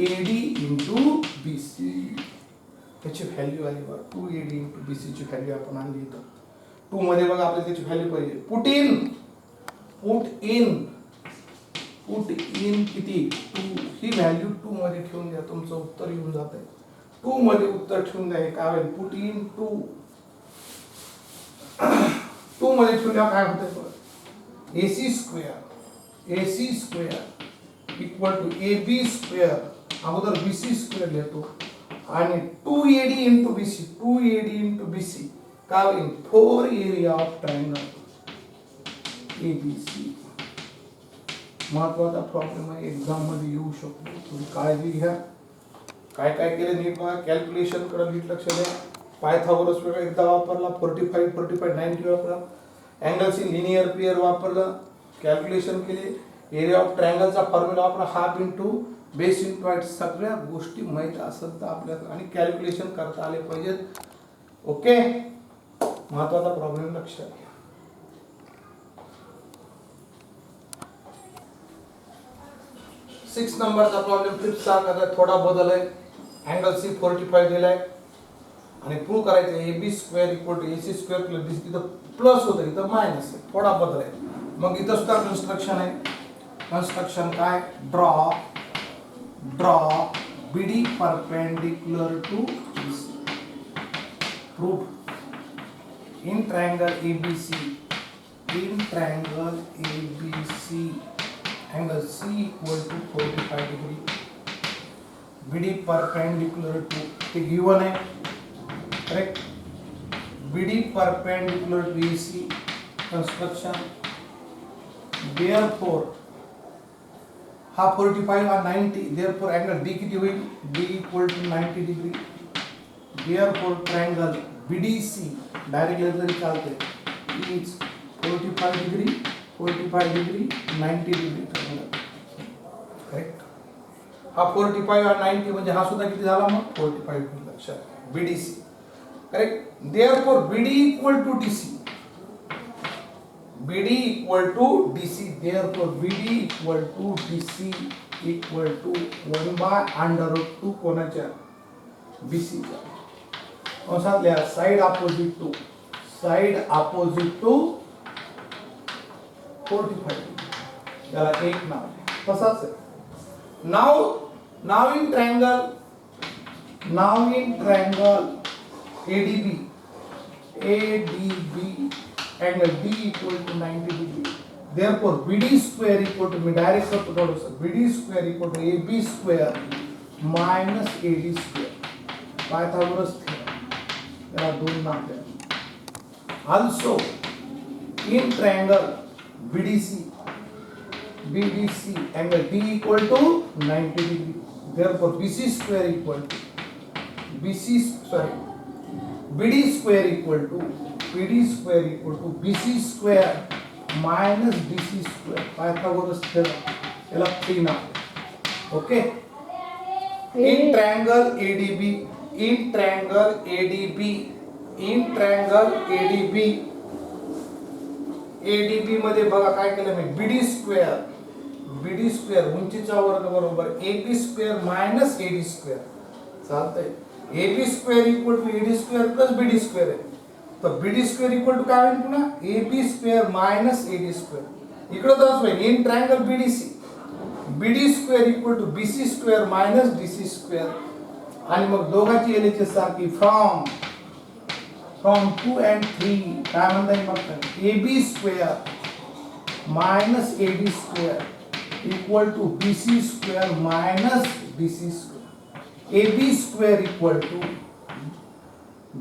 AD into BC त्याची व्हॅल्यू आली बघा 2 एडी इंटू बीसी ची व्हॅल्यू आपण आणली इथं 2 मध्ये बघा आपल्याला त्याची व्हॅल्यू पाहिजे पुट इन किती 2 ही व्हॅल्यू 2 मध्ये ठेवून द्या तुमचं उत्तर येऊन जात आहे 2 मध्ये उत्तर ठेवून द्या हे काय होईल पुट इन 2 मध्ये ठेवल्यावर काय होतंय AC square equal to AB square अगोदर BC स्क्वेअर लिहितो आणि 2AD इंटू BC काय होईल 4 एरिया ऑफ ट्रायंगल ABC महत्वाचा प्रॉब्लेम आहे एक्झाम मध्ये येऊ शकतो तुम्ही काळजी घ्या काय काय केलं नीट बघा कॅल्क्युलेशन कडे नीट लक्ष द्या पायथागोरस वेगळा एकदा वापरला 45 90 वापरला अँगल्स इन लिनियर पेअर वापरलं कॅल्क्युलेशन केले एरिया ऑफ ट्रायंगलचा फॉर्म्युला वापरा half into base into height सगळ्या गोष्टी माहित असेल तर आपल्याला आणि कॅल्क्युलेशन करता आले पाहिजेत ओके महत्वाचा प्रॉब्लेम लक्षात घ्या 6 नंबरचा प्रॉब्लेम फिफ्थचा आता थोडा बदल आहे अँगल सी 45 दिलाय आणि प्रूव्ह करायचं AB square equal to AC square plus BC तिथं प्लस होतं इथं मायनस आहे थोडा बदल आहे मग इथं सुद्धा कन्स्ट्रक्शन आहे कन्स्ट्रक्शन काय draw BD perpendicular to BC proof in triangle ABC angle C equal to 45 degree BD perpendicular to the given है correct BD perpendicular to AC construction therefore हा 45 और 90 therefore angle D किती होईल D equal to 90 degree therefore triangle BDC direct letter जरी चालते is 45 degree 90 degree correct हा 45 और 90 म्हणजे हा सुद्धा किती झाला मग 45 लक्षात BDC correct therefore BD equal to DC BD equal to DC. Therefore BD equal to DC equal to 1 by under root 2 कोणाच्या BC च्या कंसात लिहा साइड अपोजिट टू 45 याला एक नाव तसाच आहे नाव in triangle ADB angle D equal to 90 degree. Therefore BD square equal to, me direct करतो थोडंसं, BD square equal to AB square minus AD square. Pythagoras theorem याला दोन नाव द्या. Also in triangle BDC angle D equal to 90 degree. Therefore BD square equal to BC BC square minus DC square. Pythagoras theorem. याला 3 नाव. Okay. In triangle ADB मध्ये बघा काय केलं मी BD square उंचीचा वर्ग बरोबर AB square minus AD square चालतंय. AB square equal to AD square plus BD square आहे. तर BD स्क्वेअर इक्वल टू काय होईल पुन्हा AB square minus AD square. इकडे तसंच होईल in triangle BD square equal to BC square minus DC square आणि मग दोघांची LHS सारखी फ्रॉम 2 and 3 काय म्हणताय मग AB square minus AD square equal to BC square minus DC square. AB square equal to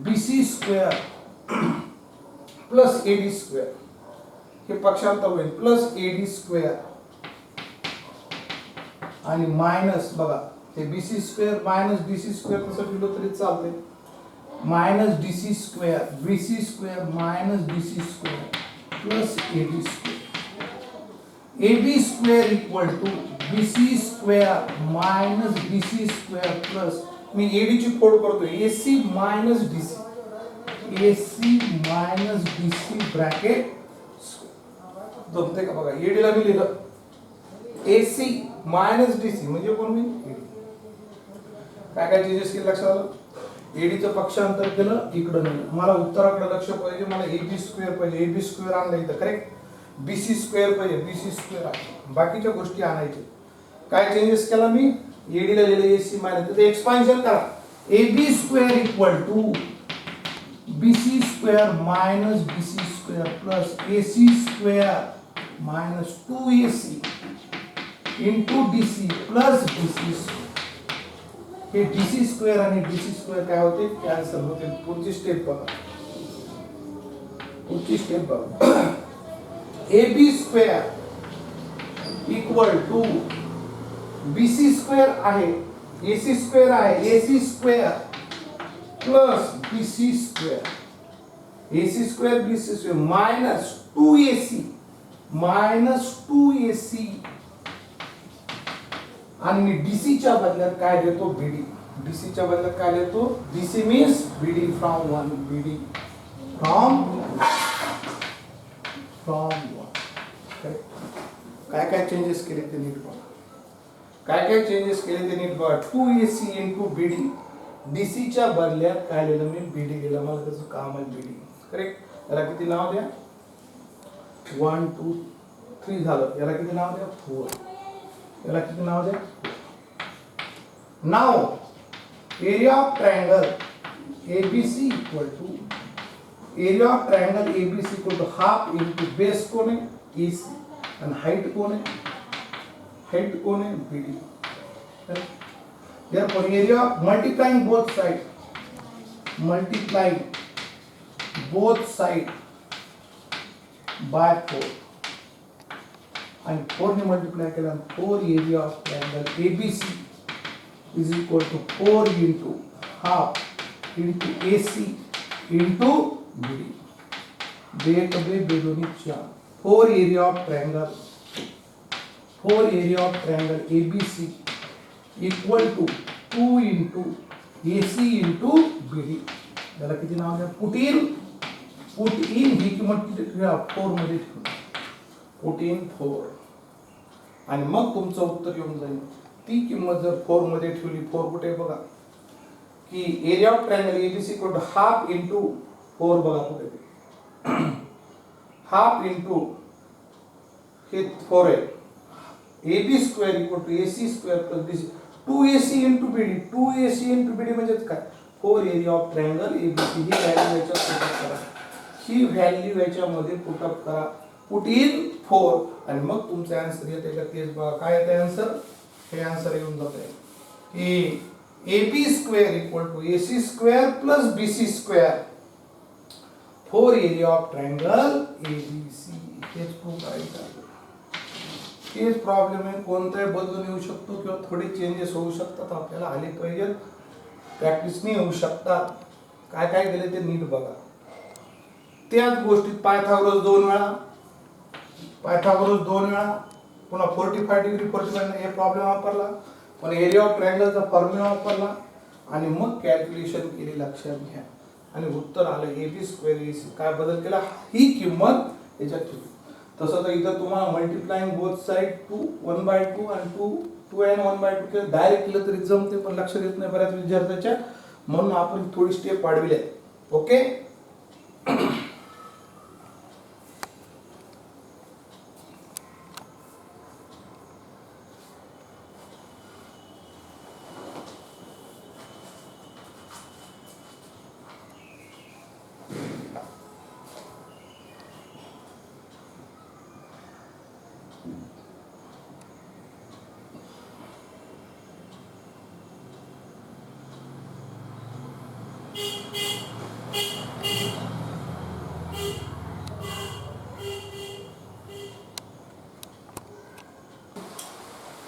BC square plus AD square. हे पक्षांतर होईल प्लस AD square आणि मायनस बघा ते BC square minus DC square तसं लिहिलं तरी चालते. Minus DC square BC square minus DC square plus AD square. AB square equal to BC square minus BC square plus me AD ची फोड करतो AC minus DC ब्रॅकेट जमते का बघा. AD ला मी लिहिलं AC minus DC म्हणजे कोण मी AD. काय चेंजेस केले लक्षात आलं. AD चं पक्षांतर केलं इकडे नाही. मला उत्तराकडे लक्ष पाहिजे. मला AB स्क्वेअर पाहिजे. AB स्क्वेअर आणलं इथं करेक्ट. BC स्क्वेअर पाहिजे BC स्क्वेअर बाकीच्या गोष्टी आणायचे. काय चेंजेस केला मी AD ला लिहिले AC मायनस ते एक्सपान्शन करा. AB square equal to BC square minus BC square plus AC square minus 2AC into DC plus DC square. हे DC स्क्वेअर आणि DC स्क्वेअर काय होते कॅन्सल होते. पुढची स्टेप बघा. AB square equal to BC square आहे AC square आहे AC square plus BC square AC square BC square minus 2AC आणि मी DC च्या बदल्यात काय देतो BD. DC च्या बदल्यात काय देतो DC means BD from 1 BD from 1. काय चेंजेस केले ते नीट बघा. काय चेंजेस केले ते नीट बघा. 2AC इंटू BD DC च्या बदल्यात काय लिहिलं मी BD लिहिलं. मला त्याचं काम आहे BD करेक्ट. याला किती नाव द्या 1 2 3 झालं. याला किती नाव द्या 4. याला किती नाव द्या. नाव area of triangle ABC equal to area of triangle ABC equal to half into base कोण आहे AC and height कौन है BD. Therefore area multiplying both sides by 4 and 4 ने multiply केला 4 area of triangle ABC is equal to 4 into half into AC into BD. बेदोनी 4. 4 area of triangle ABC equal to 2 into AC into BD. याला किती नाव द्या. पुटील put in ही किंमत किती 4 मध्ये ठेवू, पुट इन 4 आणि मग तुमचं उत्तर येऊन जाईल. ती किंमत जर 4 मध्ये ठेवली, 4 कुठे बघा की area of triangle ABC equal to half into 4 बघा कुठे ते हाफ इंटू हे 4 आहे. AB square equal to AC square plus BC 2AC into BD 2AC into BD म्हणजे काय 4 एरिया ऑफ ट्रायंगल ABC ही व्हॅल्यू याच्यात पुटअप करा, ही व्हॅल्यू याच्यामध्ये पुटअप करा, पुट इन 4 आणि मग तुमचं आन्सर येते का तेच बघा काय येते आन्सर. हे आन्सर येऊन जात आहे की AB square equal to AC square plus BC square 4 area of triangle ABC. हेच प्रूव्ह करायचं आहे. हेच प्रॉब्लेम आहे. कोणताही बदलून येऊ शकतो किंवा थोडे चेंजेस होऊ शकतात, आपल्याला आले पाहिजे, प्रॅक्टिसने येऊ शकतात. काय काय केले ते नीट बघा. त्याच गोष्टीत पायथागोरस 2 वेळा, पायथागोरस 2 वेळा, पुन्हा 45 डिग्री 45 हे प्रॉब्लेम वापरला, पण एरिया ऑफ ट्रायंगलचा फॉर्म्युला वापरला आणि मग कॅल्क्युलेशन केली लक्षात घ्या आणि उत्तर आलं AB स्क्वेअर AC. काय बदल केला, ही किंमत याच्यात ठेवली. तसं तर इथं तुम्हाला मल्टिप्लाइंग बोथ साइड 2 1/2 आणि 2 and 1/2 केलं डायरेक्ट केलं तरी जमते, पण लक्षात येत नाही बऱ्याच विद्यार्थ्यांच्या, म्हणून आपण थोडी स्टेप वाढविली आहे. ओके.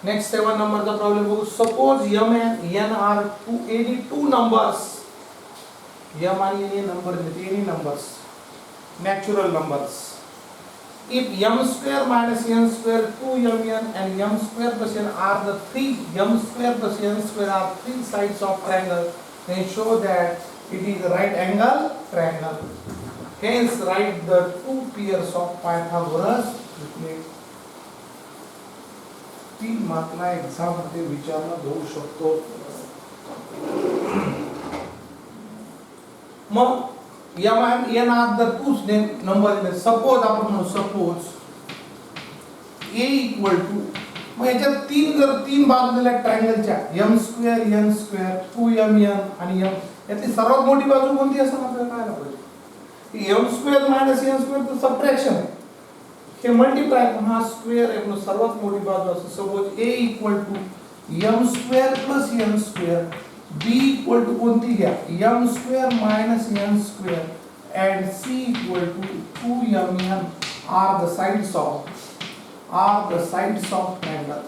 नेक्स्ट 7 नंबरचा प्रॉब्लेम बघू. Suppose m and n are two numbers. m आणि n नंबर आहेत, any numbers, natural numbers. If m square minus n square 2mn and m square plus n are the three m square plus n square are three sides of triangle, then show that it is a right angle triangle. Hence write the two pairs of Pythagoras equation. 3 मार्कला exam मध्ये विचारला जाऊ शकतो. मग m and n are the two number. Suppose आपण म्हणू suppose a equal to, मग याच्यात तीन बाजू दिल्या ट्रायंगलच्या m square n square 2mn आणि m, यातली सर्वात मोठी बाजू कोणती असेल आपल्याला कळायला पाहिजे. m square minus n square तर सबट्रॅक्शन आहे, हे मल्टीप्लाय हा स्क्वेअर आहे म्हणून सर्वात मोठी बाजू असते. Suppose a equal to m square plus n square, b equal to कोणती घ्या m square minus n square and c equal to 2mn are the sides of triangle.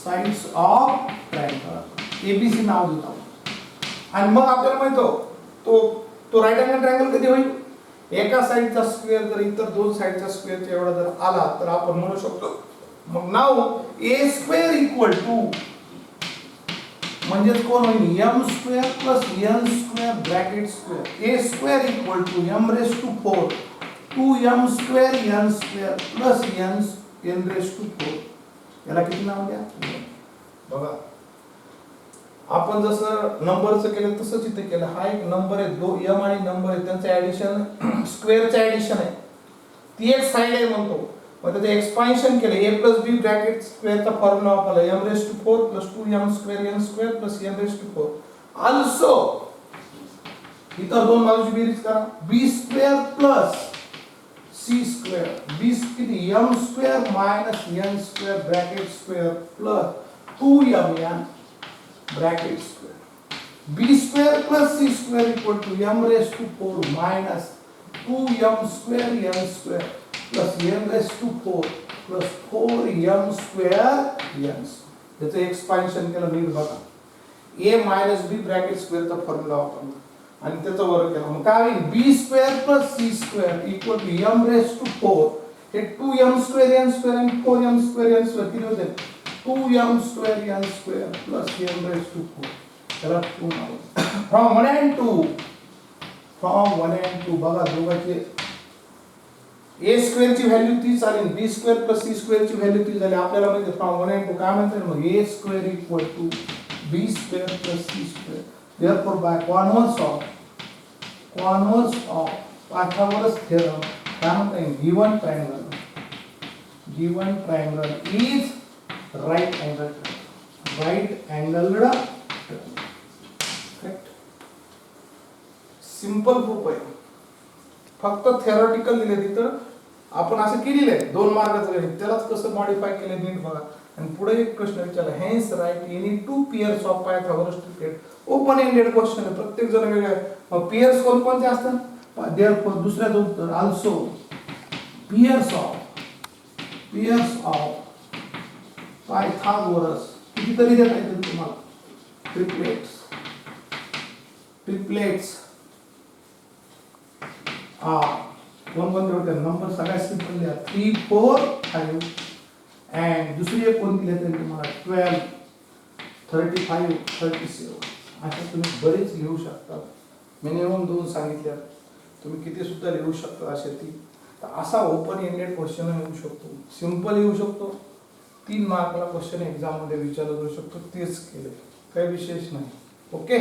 Sides of triangle ABC नाव देतो आणि मग आपल्याला माहित तो right angle triangle कधी होईल, एका साइडचा स्क्वेअर जर इतर दोन साइडचा स्क्वेअरच्या एवढा जर आला तर आपण म्हणू शकतो. मग नाव a स्क्वेअर इक्वल टू म्हणजे कोण होईल m square plus n square bracket square a square equal to m raise to 4 2m square n square plus n raise to 4. याला किती नाव द्या बघा. आपण जसं नंबरचं केलं तसंच इथे केलं. हा एक नंबर आहे, दो m आणि नंबर आहे, त्यांचं ऍडिशन स्क्वेअरचं ऍडिशन आहे, ती एक साइड आहे म्हणतो. मग त्याचं एक्सपान्शन केलं a प्लस b ब्रॅकेट स्क्वेअरचा फॉर्म्युला वापरला m raise to 4 plus 2m square n square plus n raise to 4. Also इतर दोन बाजूची बेरीज करा, b square plus c square, b किती m square minus n square bracket square plus 2mn bracket square, b square plus c square equal to m raise to 4 minus 2m square n square plus n raise to 4 plus 4m square n. याचं expansion केलं नीट बघा. a minus b bracket स्क्वेअरचा formula वापरला आणि त्याचा वर्ग केला. मग काय होईल b square plus c square equal to m raise to 4, हे 2m स्क्वेअर n स्क्वेअर आणि 4m स्क्वेअर n स्क्वेअर किती होते 2m square n square plus n raised to 4. त्याला 2 नाव. From 1 and 2 फ्रॉम 1 and 2 बघा दोघांचे a स्क्वेअर ची value तीच आली b square plus c square ची व्हॅल्यू तीच आली आपल्याला माहिती फ्रॉम 1 and 2 काय म्हणतात मग a square equal to b square plus c square therefore by converse of Pythagoras theorem काय म्हणतात given triangle is right angled correct simple proof आहे फक्त थेरॉटिकल दिले तिथं आपण असं केलेलं आहे 2 मार्गाचं आहे त्यालाच कसं मॉडिफाय केलं नीट बघा आणि पुढे एक प्रश्न विचारला hence write any 2 pairs of Pythagoras triplet open ended question आहे प्रत्येक जण वेगळे मग पेअर्स कोणते असतात देयरफॉर दुसऱ्याचं उत्तर आल्सो पेअर्स ऑफ पायथागोरस कितीतरी देता येतील तुम्हाला ट्रिपलेट्स कोणते होते नंबर सगळ्यात सिंपल लिहा 3 4 5 अँड दुसरी एक कोणती लिहिता तुम्हाला 12 35 37 अशा तुम्ही बरेच लिहू शकता मिनिमम 2 सांगितल्या तुम्ही किती सुद्धा लिहू शकता अशा ती तर असा ओपन एंडेड क्वेश्चन येऊ शकतो सिंपल येऊ शकतो 3 मार्कला क्वेश्चन एक्झाम मध्ये विचारला जाऊ शकतो तेच केले काही विशेष नाही ओके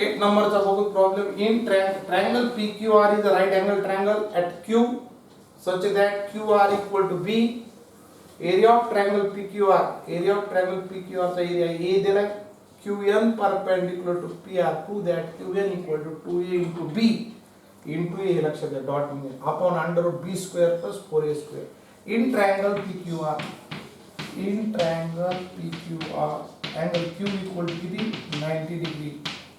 एक नंबरचा बघू problem in triangle PQR is a right angle triangle at Q such that QR equal to B area of triangle PQR चा एरिया A दिलाय QN perpendicular to PR prove that QN equal to 2A into B into A हे लक्षात घ्या dot म्हणजे upon under root B square plus 4A square in triangle PQR angle Q equal to किती 90 degree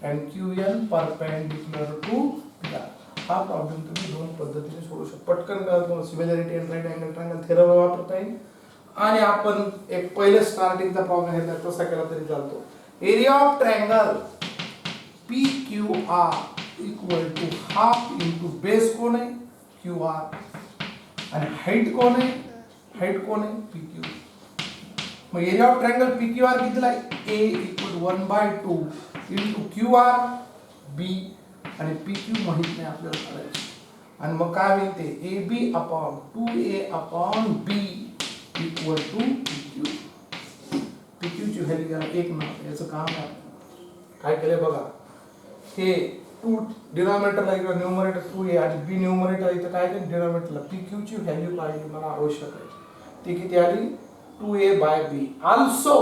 and QN perpendicular to PR हा problem तुम्ही 2 पद्धतीने सोडवू शकता पटकन तुम्हाला similarity and right angle triangle theorem वापरता येईल आणि आपण एक पहिले स्टार्टिंगचा प्रॉब्लेम घेतला तसा केला तरी चालतो area of triangle PQR equal to half into base कोण आहे QR आणि हाईट कोण आहे PQ मग एरिया ऑफ ट्रायंगल PQR कितीला आहे A equal 1/2 into QR B आणि PQ माहित नाही आपल्याला करायचं आणि मग काय मिळते AB upon 2A upon B equal to PQ ची व्हॅल्यू घ्या 1 ना याचं काम आहे काय केले बघा हे 2 डिनॉमिनेटरला किंवा न्यूमरेटर 2A आणि B न्यूमरेटर इथं काय केलं डिनॉमिनेटरला PQ ची व्हॅल्यू काढली मला आवश्यक आहे ती किती आली 2A/B आल्सो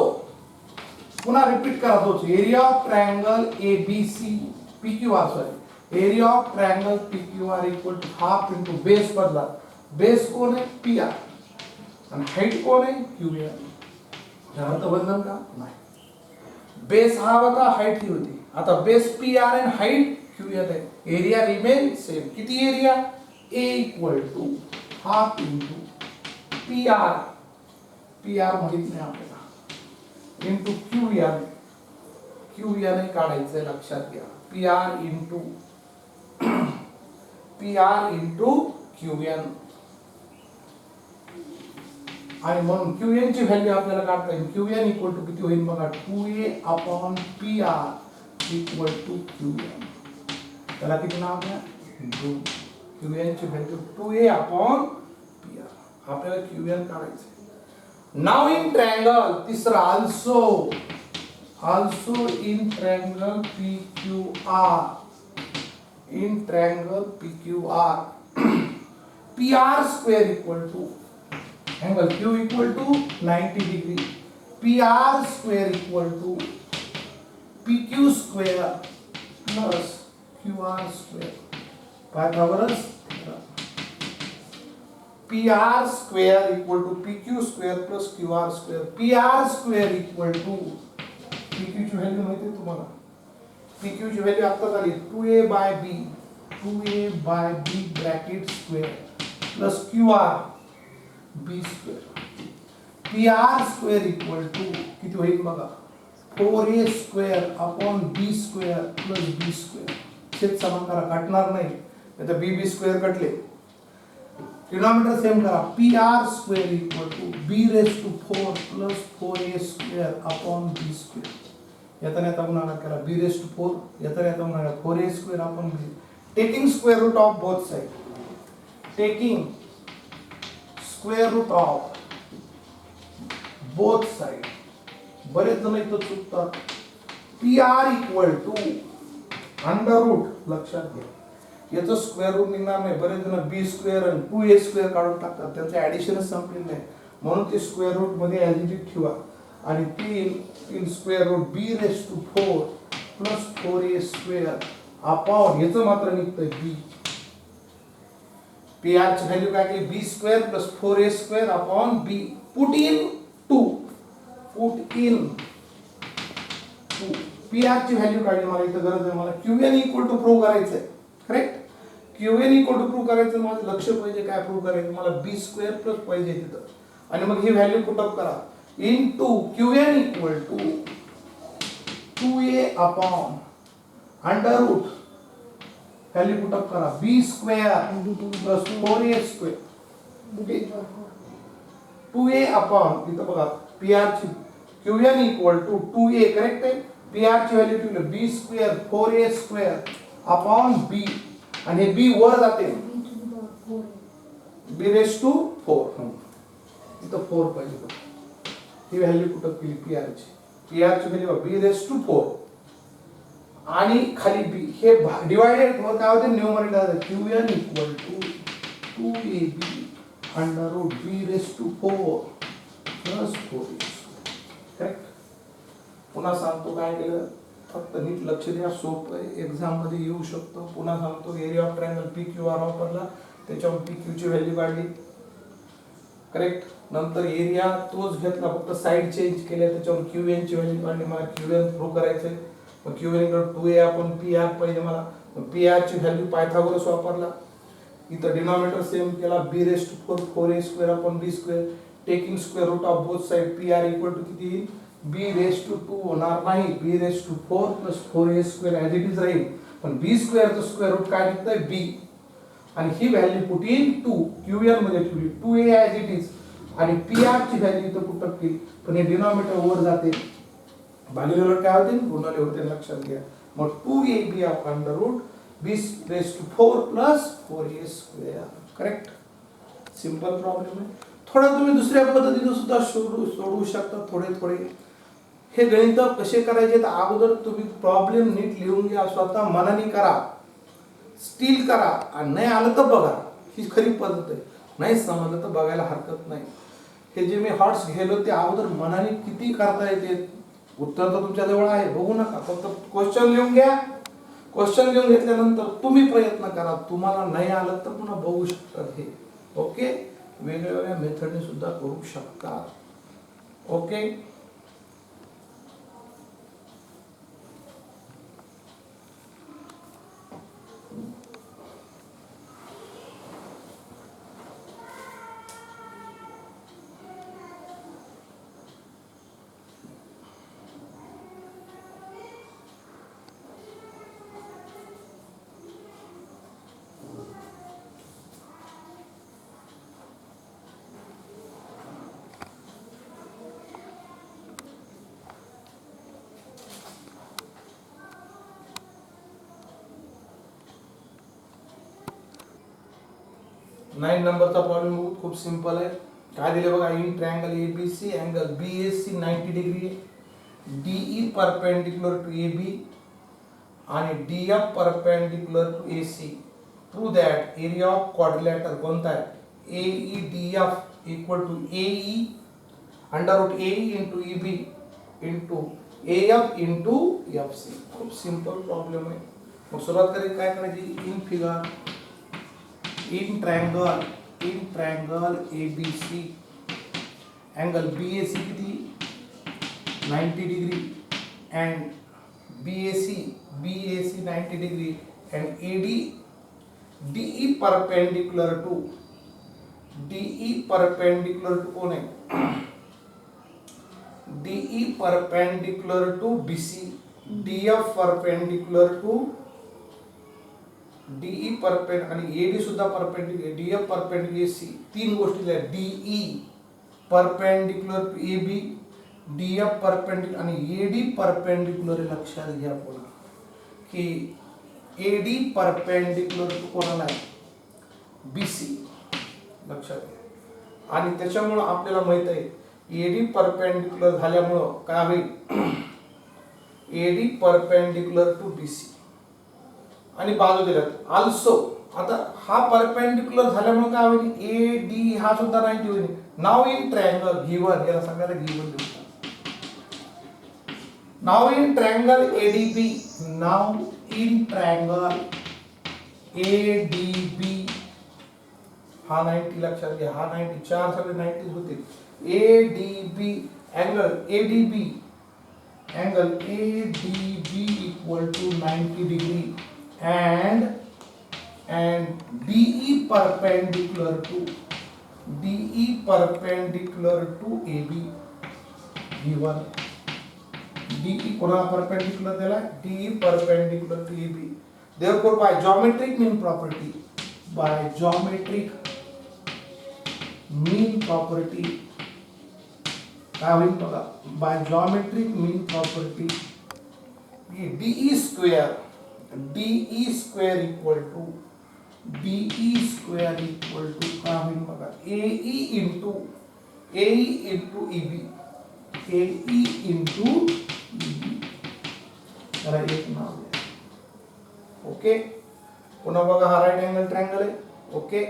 पुन्हा रिपीट करा तोच area of triangle ABC PQR sorry area of triangle PQR equal to half into base बदला बेस कोण आहे PR आणि हाईट कोण आहे QN अर्थबंधन का नाही बेस हा होता हाईट ही होती आता बेस PR आणि हाईट QN आहे एरिया रिमेन सेम किती area A equal to half into PR माहित नाही आपल्याला into QN काढायचं लक्षात घ्या PR into QN आणि म्हणून QN ची व्हॅल्यू आपल्याला काढता येईल QN इक्वल टू किती होईल बघा 2A upon PR equal to QN त्याला किती नाव द्या 2 QN ची व्हॅल्यू 2A अपॉन PR आपल्याला QN काढायचं now in triangle तीसरा also in triangle PQR PR square equal to angle Q equal to 90 degree PR square equal to PQ square plus QR square Pythagoras PR square equal to PQ square plus QR square PR square equal to PQ ची value माहिती आहे तुम्हाला PQ ची value आता झाली 2A by B bracket square plus QR B square PR square equal to किती होईल बघा 4a square upon b square plus b square. छेद समान करा, काटणार नाही, आता b स्क्वेअर कटले. डिनॉमिनेटर सेम करा, pr square equal to b raise to 4 plus 4a square upon b square. याचा याचा गुणाकार करा, b रेज टू 4, याचा याचा गुणाकार 4a square upon b. Taking square root of both side, taking square root of both side. बरेच जण इथं चुकतात. pr equal to under root, लक्षात घ्या याचं स्क्वेअर रूट निघणार नाही. बरेच जण बी स्क्वेअर आणि 2a स्क्वेअर काढून टाकतात, त्यांचं ऍडिशनच संपलेलं नाही. म्हणून ते स्क्वेअर रूट मध्ये ऍज इट ठेवा आणि 3 square root b raise to 4 plus 4a square upon याचं मात्र निघतंय b. pr ची व्हॅल्यू काय केली, b square plus 4a square upon b. Put in 2, put in 2. pr ची व्हॅल्यू काढली, मला इथं गरज आहे, मला qn इक्वल टू प्रूव्ह करायचं आहे. Correct, qn equal to prove करायचं, माझं लक्ष पाहिजे काय प्रूव्ह करायचं, मला b स्क्वेअर प्लस पाहिजे तिथं. आणि मग ही व्हॅल्यू पुट अप करा into qn equal to 2a upon under root, value put up करा b square plus 4a square 2a upon, इथं बघा pr ची qn equal to 2a, correct आहे. pr ची व्हॅल्यू ठेवली b square 4a square upon b, आणि हे b वर जाते, b रेज टू 4. इथं 4 पाहिजे, ही व्हॅल्यू कुठं केली pr ची. pr ची व्हॅल्यू b रेज टू 4 आणि खाली b, हे डिवायडेड मग काय होते, numerator qn equal to 2ab under root b raise to 4 plus 4a. Correct. पुन्हा सांगतो काय केलं, फक्त नीट लक्ष द्या, सोपं आहे, एक्झाम मध्ये येऊ शकतो. पुन्हा सांगतो, एरिया ऑफ ट्रायंगल PQR वापरला, त्याच्यावर PQ ची व्हॅल्यू काढली. करेक्ट. नंतर एरिया तोच घेतला, फक्त साइड चेंज केल्या, त्याच्यावर QN ची व्हॅल्यू काढली. मला QN प्रूव्ह करायचंय, मग QN इक्वल 2a आपण PR पाहिजे मला, मग PR ची व्हॅल्यू पायथागोरस वापरला. इथं डिनॉमिनेटर सेम केला, b raise to 4 4a square upon b square. Taking square root of both side, pr equal to किती, b रेज टू 2 होणार नाही, b raise to 4 plus 4a square as it is राहील. पण b स्क्वेअरचं square route काय निघतंय b, आणि ही value put in 2 qn मध्ये ठेवली, 2a ऍज इट इज, आणि pr ची व्हॅल्यू इथं पुट अप केली. पण हे डिनॉमिनेटर वर जाते, भागिले उलट काय होते, गुणले होते, लक्षात घ्या. मग 2ab under root b raise to 4 plus 4a square. Correct. Simple problem आहे. थोडा तुम्ही दुसऱ्या पद्धतीने सुद्धा सोडवू शकता, थोडे. हे गणित कसे करायचे तर अगोदर तुम्ही प्रॉब्लेम नीट लिहून घ्या, स्वतः मनाने करा, स्टील करा, आणि नाही आलं तर बघा, ही खरी पद्धत आहे. नाही समजलं तर बघायला हरकत नाही. हे जे मी हॉट्स गेलो ते अगोदर मनाने किती करता येते, उत्तर तर तुमच्या जवळ आहे, बघू नका, फक्त क्वेश्चन लिहून घ्या. क्वेश्चन लिहून घेतल्यानंतर तुम्ही प्रयत्न करा, तुम्हाला नाही आलं तर पुन्हा बघू शकता. हे ओके, वेगवेगळ्या मेथडने सुद्धा करू शकता. ओके. नाइन नंबरचा प्रॉब्लेम खूप सिंपल आहे. काय दिले बघा, in triangle ABC angle BAC 90 degree, DE perpendicular to AB आणि DF perpendicular to AC. Prove that area of quadrilateral कोणता आहे, AEDF equal to AE under root AE into EB into AF into FC. खूप simple problem आहे. मग सुरुवात करेल काय करायची, in figure, in triangle ABC angle BAC किती 90 degree and BAC 90 degree and DE perpendicular to कोण आहे, DE perpendicular to BC, DF perpendicular to DE परपेंड आणि AD सुद्धा परपेंडिक्युलर, DF परपेंडिक्युलर AC, तीन गोष्टी दिल्या. DE perpendicular to AB, DF perpendicular आणि AD perpendicular. लक्षात घ्या पुन्हा की AD परपेंडिक्युलर टू कोणाला आहे? BC. लक्षात घ्या. आणि त्याच्यामुळे आपल्याला माहित आहे AD परपेंडिक्युलर झाल्यामुळं काय होईल? AD परपेंडिक्युलर टू BC आणि बाजू दिल्यात आल्सो. आता हा परपेंडिक्युलर झाल्यामुळे काय होईल? AD हा सुद्धा 90 होईल. नाव इन ट्रायंगल गिवन, याला सगळ्याला गिवन देऊ. नाव इन ट्रायंगल ADB, नाव इन ट्रायंगल ADB हा 90 लक्षात घ्या. हा 90, चार सगळे 90 होते. ADB angle ADB equal to 90 degree and DE perpendicular to AB given. DE कोणाला परपेंडिक्युलर दिला? DE perpendicular to AB. Therefore by geometric mean property काय होईल बघा? By geometric mean property DE square equal to काय होईल बघा? AE into EB. त्याला एक नाव द्या. ओके. पुन्हा बघा हा राईट अँगल ट्रायंगल आहे. ओके.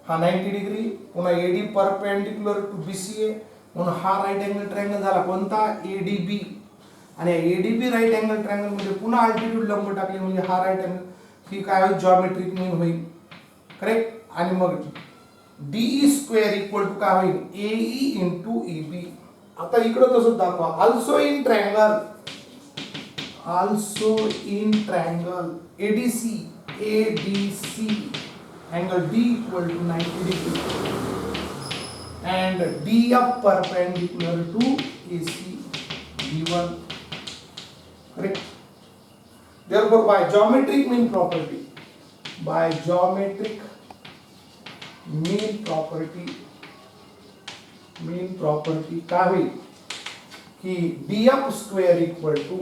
हा 90 डिग्री. पुन्हा AD परपेंडिक्युलर टू BC आहे. म्हणून हा राईट अँगल ट्रायंगल झाला कोणता? ADB. आणि ADB राईट अँगल ट्रायंगल मध्ये पुन्हा अल्टिट्यूड लंब टाकले म्हणजे हा राईट अँगल ही काय होईल? जॉमेट्रिक मीन होईल. करेक्ट. आणि मग DE स्क्वेअर इक्वल टू काय होईल? AE into EB. आता इकडे तसंच दाखवा. Also in triangle ADC angle D equal to 90 degree and DF perpendicular to AC given. Correct. Therefore by geometric mean property काय होईल की DF square equal to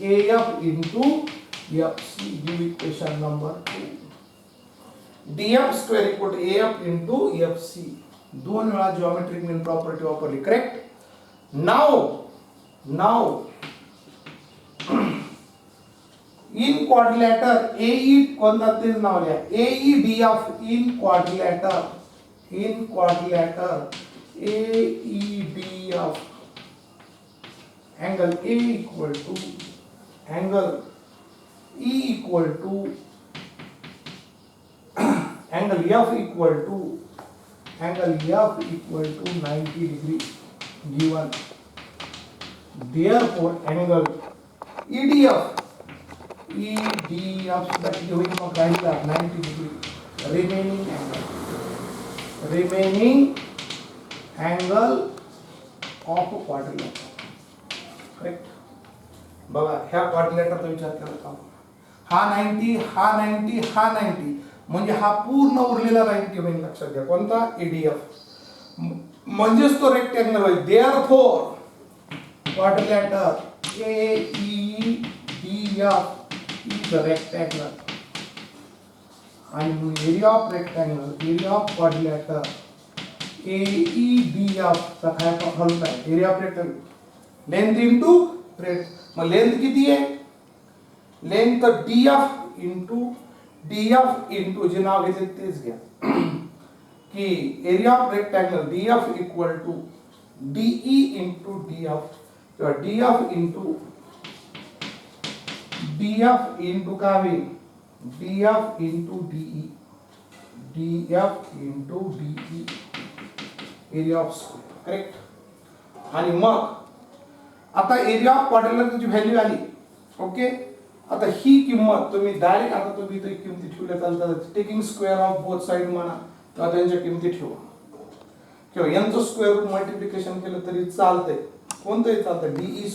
AF into FC. Give equation number 2. DF square equal to AF into FC. दोन वेळा geometric mean property वापरली. Correct. नाव in quadrilateral AE कोणता तेच नाव लिहा. AEDF in quadrilateral AEDF angle A equal to angle E equal to angle F equal to 90 degree given. Therefore angle EDF that giving of right 90 degree. Remaining angle of a quadrilateral. Correct. बघा ह्या क्वाड्रिलॅटरचा विचार केला का? हा 90 म्हणजे हा पूर्ण उरलेला 90 होईल. लक्षात घ्या कोणता? ADF. म्हणजेच तो रेक्टँगल होईल. Therefore quadrilateral AEDF is a rectangle. आणि एरिया ऑफ क्वाड्रिलॅटर AEDF चा काय फॉर्म्युला आहे? Area of rectangle length into breadth. मग लेंथ किती आहे? लेंथ DF इंटू जे नाव घेतले तेच घ्या की area of rectangle DF equal to DE into DF किंवा DF इंटू काय होईल? DF into DE area of square. Correct. आणि मग आता एरिया ऑफ क्वाड्रिलॅटरची व्हॅल्यू आली. ओके. आता ही किंमत तुम्ही डायरेक्ट आता तुम्ही इथे किमती ठेवल्या चालतात. Taking square of both side म्हणा किंवा त्यांच्या किमती ठेवा. किंवा यांचं स्क्वेअर रूट मल्टिप्लिकेशन केलं तरी चालतंय. कोणतंही चालतंय. DE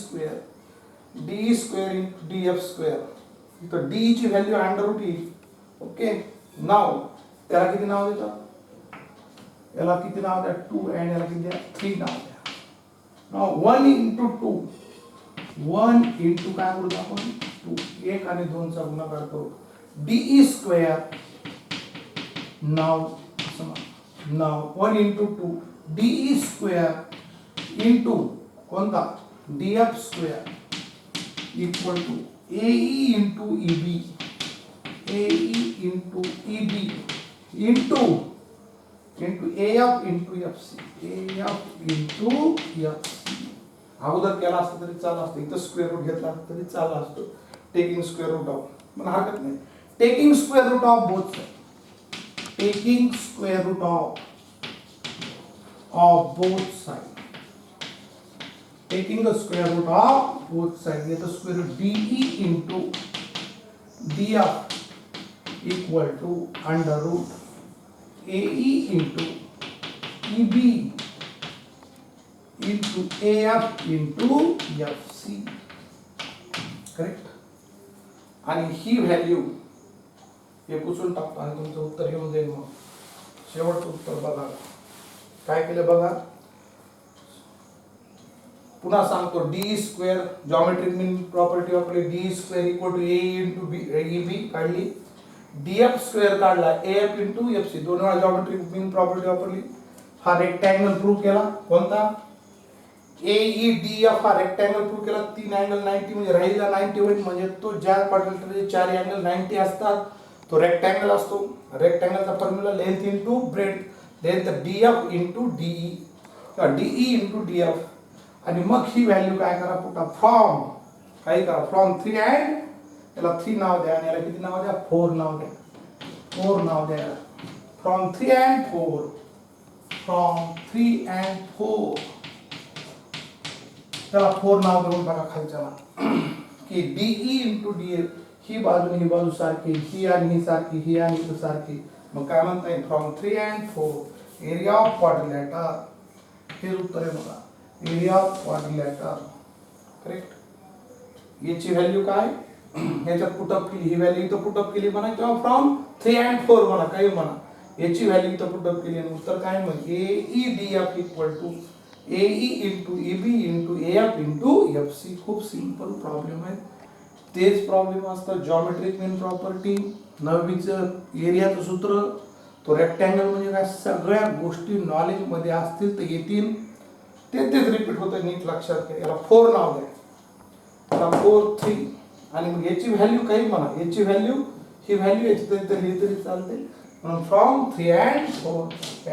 square into D F square. इथं डी ची व्हॅल्यू अंडर रूट येईल. ओके. नाव त्याला किती नाव देतात? याला किती नाव द्या? 2 आणि याला किती द्या? 3 नाव द्या. नाव 1 इंटू 2, 1 इंटू काय करू आपण? 2. 1 आणि 2 चा गुणाकार करू. डीई स्क्वेअर नाव 1 इंटू 2 डीई स्क्वेअर इंटू कोणता? DF square equal to AE into EB, AE into EB into F into FC, F into FC. अगोदर केला असतं तरी चाललं असतं. इथं स्क्वेअर रूट घेतला तरी चाललं असतं. टेकिंग स्क्वेअर रूट ऑफ, पण हरकत नाही. Taking square root of both side, taking square root of both side, taking the square root of both sides. Get the square root de into df equal to under root ae into eb into af into fc. Correct. आणि ही value हे पुसून टाकतो आणि तुमचं उत्तर येऊन जाईल. मग शेवटचं उत्तर बघा काय केलं बघा. पुन्हा सांगतो. D square geometric mean property वापरली. D square equal to A into B, EB काढली. डीएफ स्क्वेअर काढला एफ इंटू एफसी. दोन वेळा जॉमेट्रिक मीन प्रॉपर्टी वापरली. हा रेक्टँगल प्रूव्ह केला. कोणता? एई डीएफ हा रेक्टँगल प्रूव्ह केला. 3 अँगल 90 म्हणजे राहिला 90 होईल. म्हणजे तो ज्या क्वाड्रिलेटरचे 4 अँगल 90 असतात तो रेक्टँगल असतो. रेक्टँगलचा formula length into breadth, length DF into DE किंवा डीई इंटू डीएफ. आणि मग ही व्हॅल्यू काय करा? पुटा फ्रॉम काय करा? फ्रॉम 3 अँड याला 3 नाव द्या आणि याला किती नाव द्या? 4 नाव द्या. 4 नाव द्या. फ्रॉम 3 अँड 4, फ्रॉम 3 अँड 4 त्याला 4 नाव देऊन टाका खालच्याला. की डीई इंटू डीएफ ही बाजू ही बाजू सारखी, ही आणि ही सारखी, ही आणि ही सारखी. मग काय म्हणता येईल? From 3 and 4 area of quadrilateral. हे उत्तर आहे बघा. Area of quadrilateral. करेक्ट. याची व्हॅल्यू काय? याच्यात पुटअप केली. ही व्हॅल्यू इथं पुटअप केली म्हणा किंवा फ्रॉम 3 अँड 4 म्हणा, काही म्हणा. याची व्हॅल्यू इथं पुटअप केली आणि उत्तर काय मग? AE DF equal to AE into EB into F into FC. खूप सिंपल प्रॉब्लेम आहे. तेच प्रॉब्लेम असतात जॉमेट्रिक मीन प्रॉपर्टी, 9वीचं एरियाचं सूत्र, तो रेक्टँगल म्हणजे काय, सगळ्या गोष्टी नॉलेज मध्ये असतील तर येतील. तेच रिपीट होतं. नीट लक्षात घ्या. याला 4 नाव द्या. याला 4 3 आणि मग याची व्हॅल्यू काही म्हणा. याची व्हॅल्यू ही व्हॅल्यू याची तरी लिहिली तरी चालते. म्हणून फ्रॉम 3 अँड 4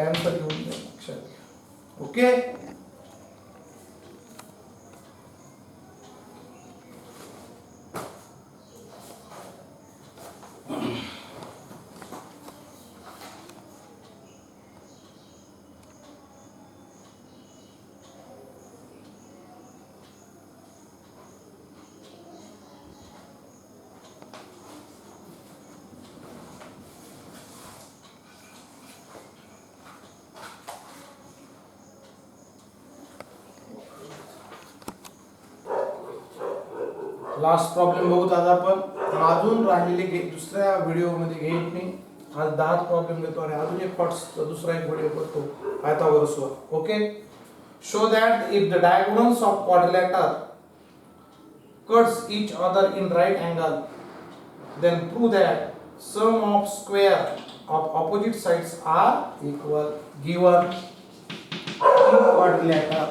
आन्सर घेऊन द्या लक्षात घ्या. ओके. लास्ट प्रॉब्लेम बघूत आज आपण. अजून राहिलेले दुसऱ्या व्हिडिओ मध्ये घेईन मी. आज 10 प्रॉब्लेम घेतो आणि अजून एक दुसरा एक व्हिडिओ करतो पायथागोरस वर. Okay. Show that if the diagonals of quadrilateral cuts each other in right angle then prove that sum of square of opposite sides are equal. Given in quadrilateral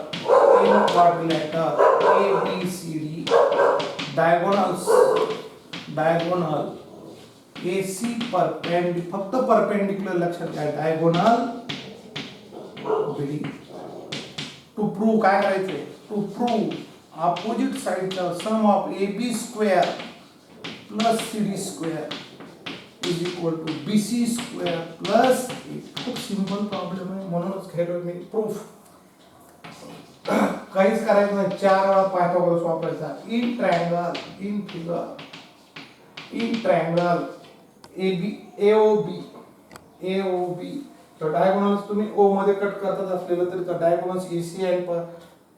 ABCD diagonal AC फक्त perpendicular लक्षात घ्या. Diagonal BD. To prove काय करायचंय? To prove opposite साइडचा sum of AB square plus CD square is equal to BC square plus A. खूप simple problem आहे म्हणूनच घेतोय मी प्रूफ. काहीच करायचं नाही. 4 वेळा पायथागोरस वापरायचा. इन ट्रायंगल AOB तर डायगोनल्स तुम्ही ओ मध्ये कट करतात असलेलं तरी तर diagonals AC and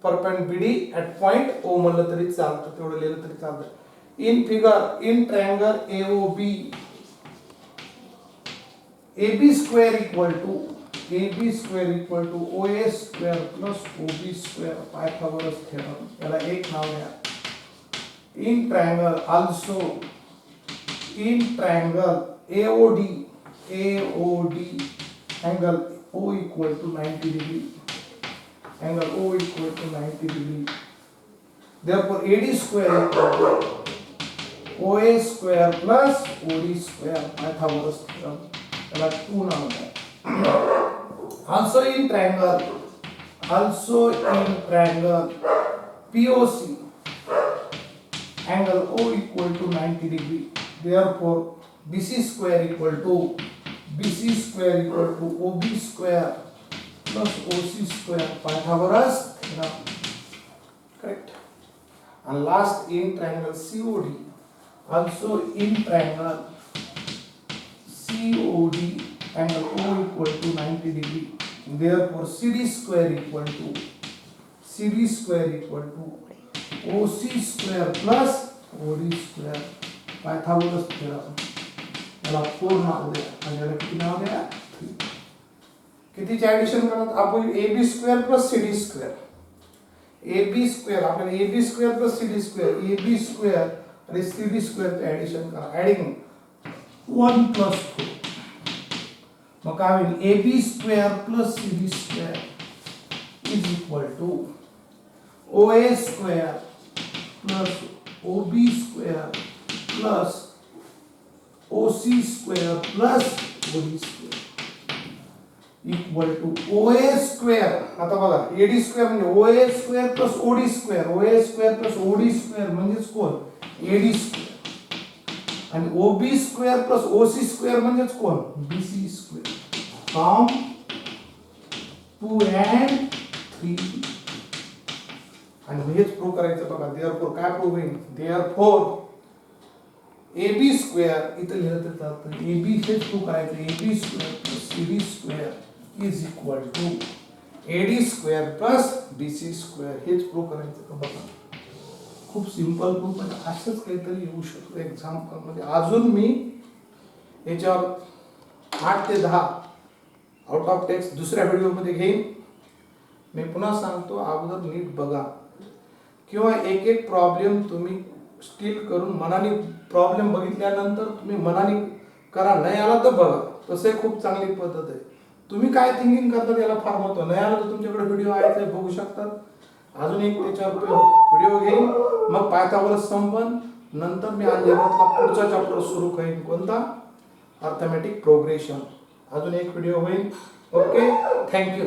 perpend BD at point O म्हणलं तरी चालतं, तेवढं लिहिलं तरी चालतं. In figure in triangle AOB AB square equal to OA square plus OB square Pythagoras theorem. याला एक नाव द्या. In triangle also in triangle AOD angle O equal to 90 degree. Angle O equal to 90 degree. Therefore AD square equal to OA square plus OD square Pythagoras theorem. याला 2 नाव द्या. Also in triangle POC angle O equal to 90 degree. Therefore BC square equal to OB square plus OC square Pythagoras theorem. Correct. And last in triangle COD, also in triangle COD angle O equal to 90 degree. Therefore CD square equal to OC square plus OD square Pythagoras theorem. याला 4 नाव द्या आणि याला किती नाव द्या? 3. कितीचे addition करत आपण AB square plus CD square. AB square आपल्याला AB square plus CD square, AB square आणि CD स्क्वेअर चे ऍडिशन करा. Adding 1 plus 4. मग काय होईल? AB square plus CD square is equal to OA square plus OB square plus OC square plus OD square equal to OA square. आता बघा AD square म्हणजे OA square plus OD square, OA square plus OD square म्हणजेच कोण? AD square. आणि OB square plus OC square म्हणजेच कोण? BC square. From 2 and 3. आणि हेच प्रूव्ह करायचं बघा. देअरफॉर काय प्रूव्ह होईल? देअरफॉर AB स्क्वेअर इथं लिहिलं तर चालतं. AB हेच प्रूव्ह करायचं. AB square plus CD square is equal to AD square plus BC square हेच प्रूव्ह करायचं का बघा. खूप सिंपल प्रूव्ह पण असंच काहीतरी येऊ शकतं एक्झाम्पल मध्ये. अजून मी याच्यावर 8 ते 10 आउट ऑफ टेक्स्ट दुसऱ्या व्हिडिओ मध्ये घेईन. मी पुन्हा सांगतो अगोदर नीट बघा किंवा एक एक प्रॉब्लेम तुम्ही स्टिल करून मनाने प्रॉब्लेम बघितल्यानंतर तुम्ही मनाने करा. नाही आला तर बघा. तसे खूप चांगली पद्धत आहे. तुम्ही काय थिंकिंग करता याला फार महत्व. नाही आलं तर तुमच्याकडे व्हिडिओ आहे ते बघू शकतात. अजून एक त्याच्यावर व्हिडिओ घेईन. मग पायथागोरस संपन. नंतर मी अल्जेब्रातला पुढचा चॅप्टर सुरू करेन. कोणता? Arithmetic progression. अजून एक व्हिडिओ होईल. Okay, thank you.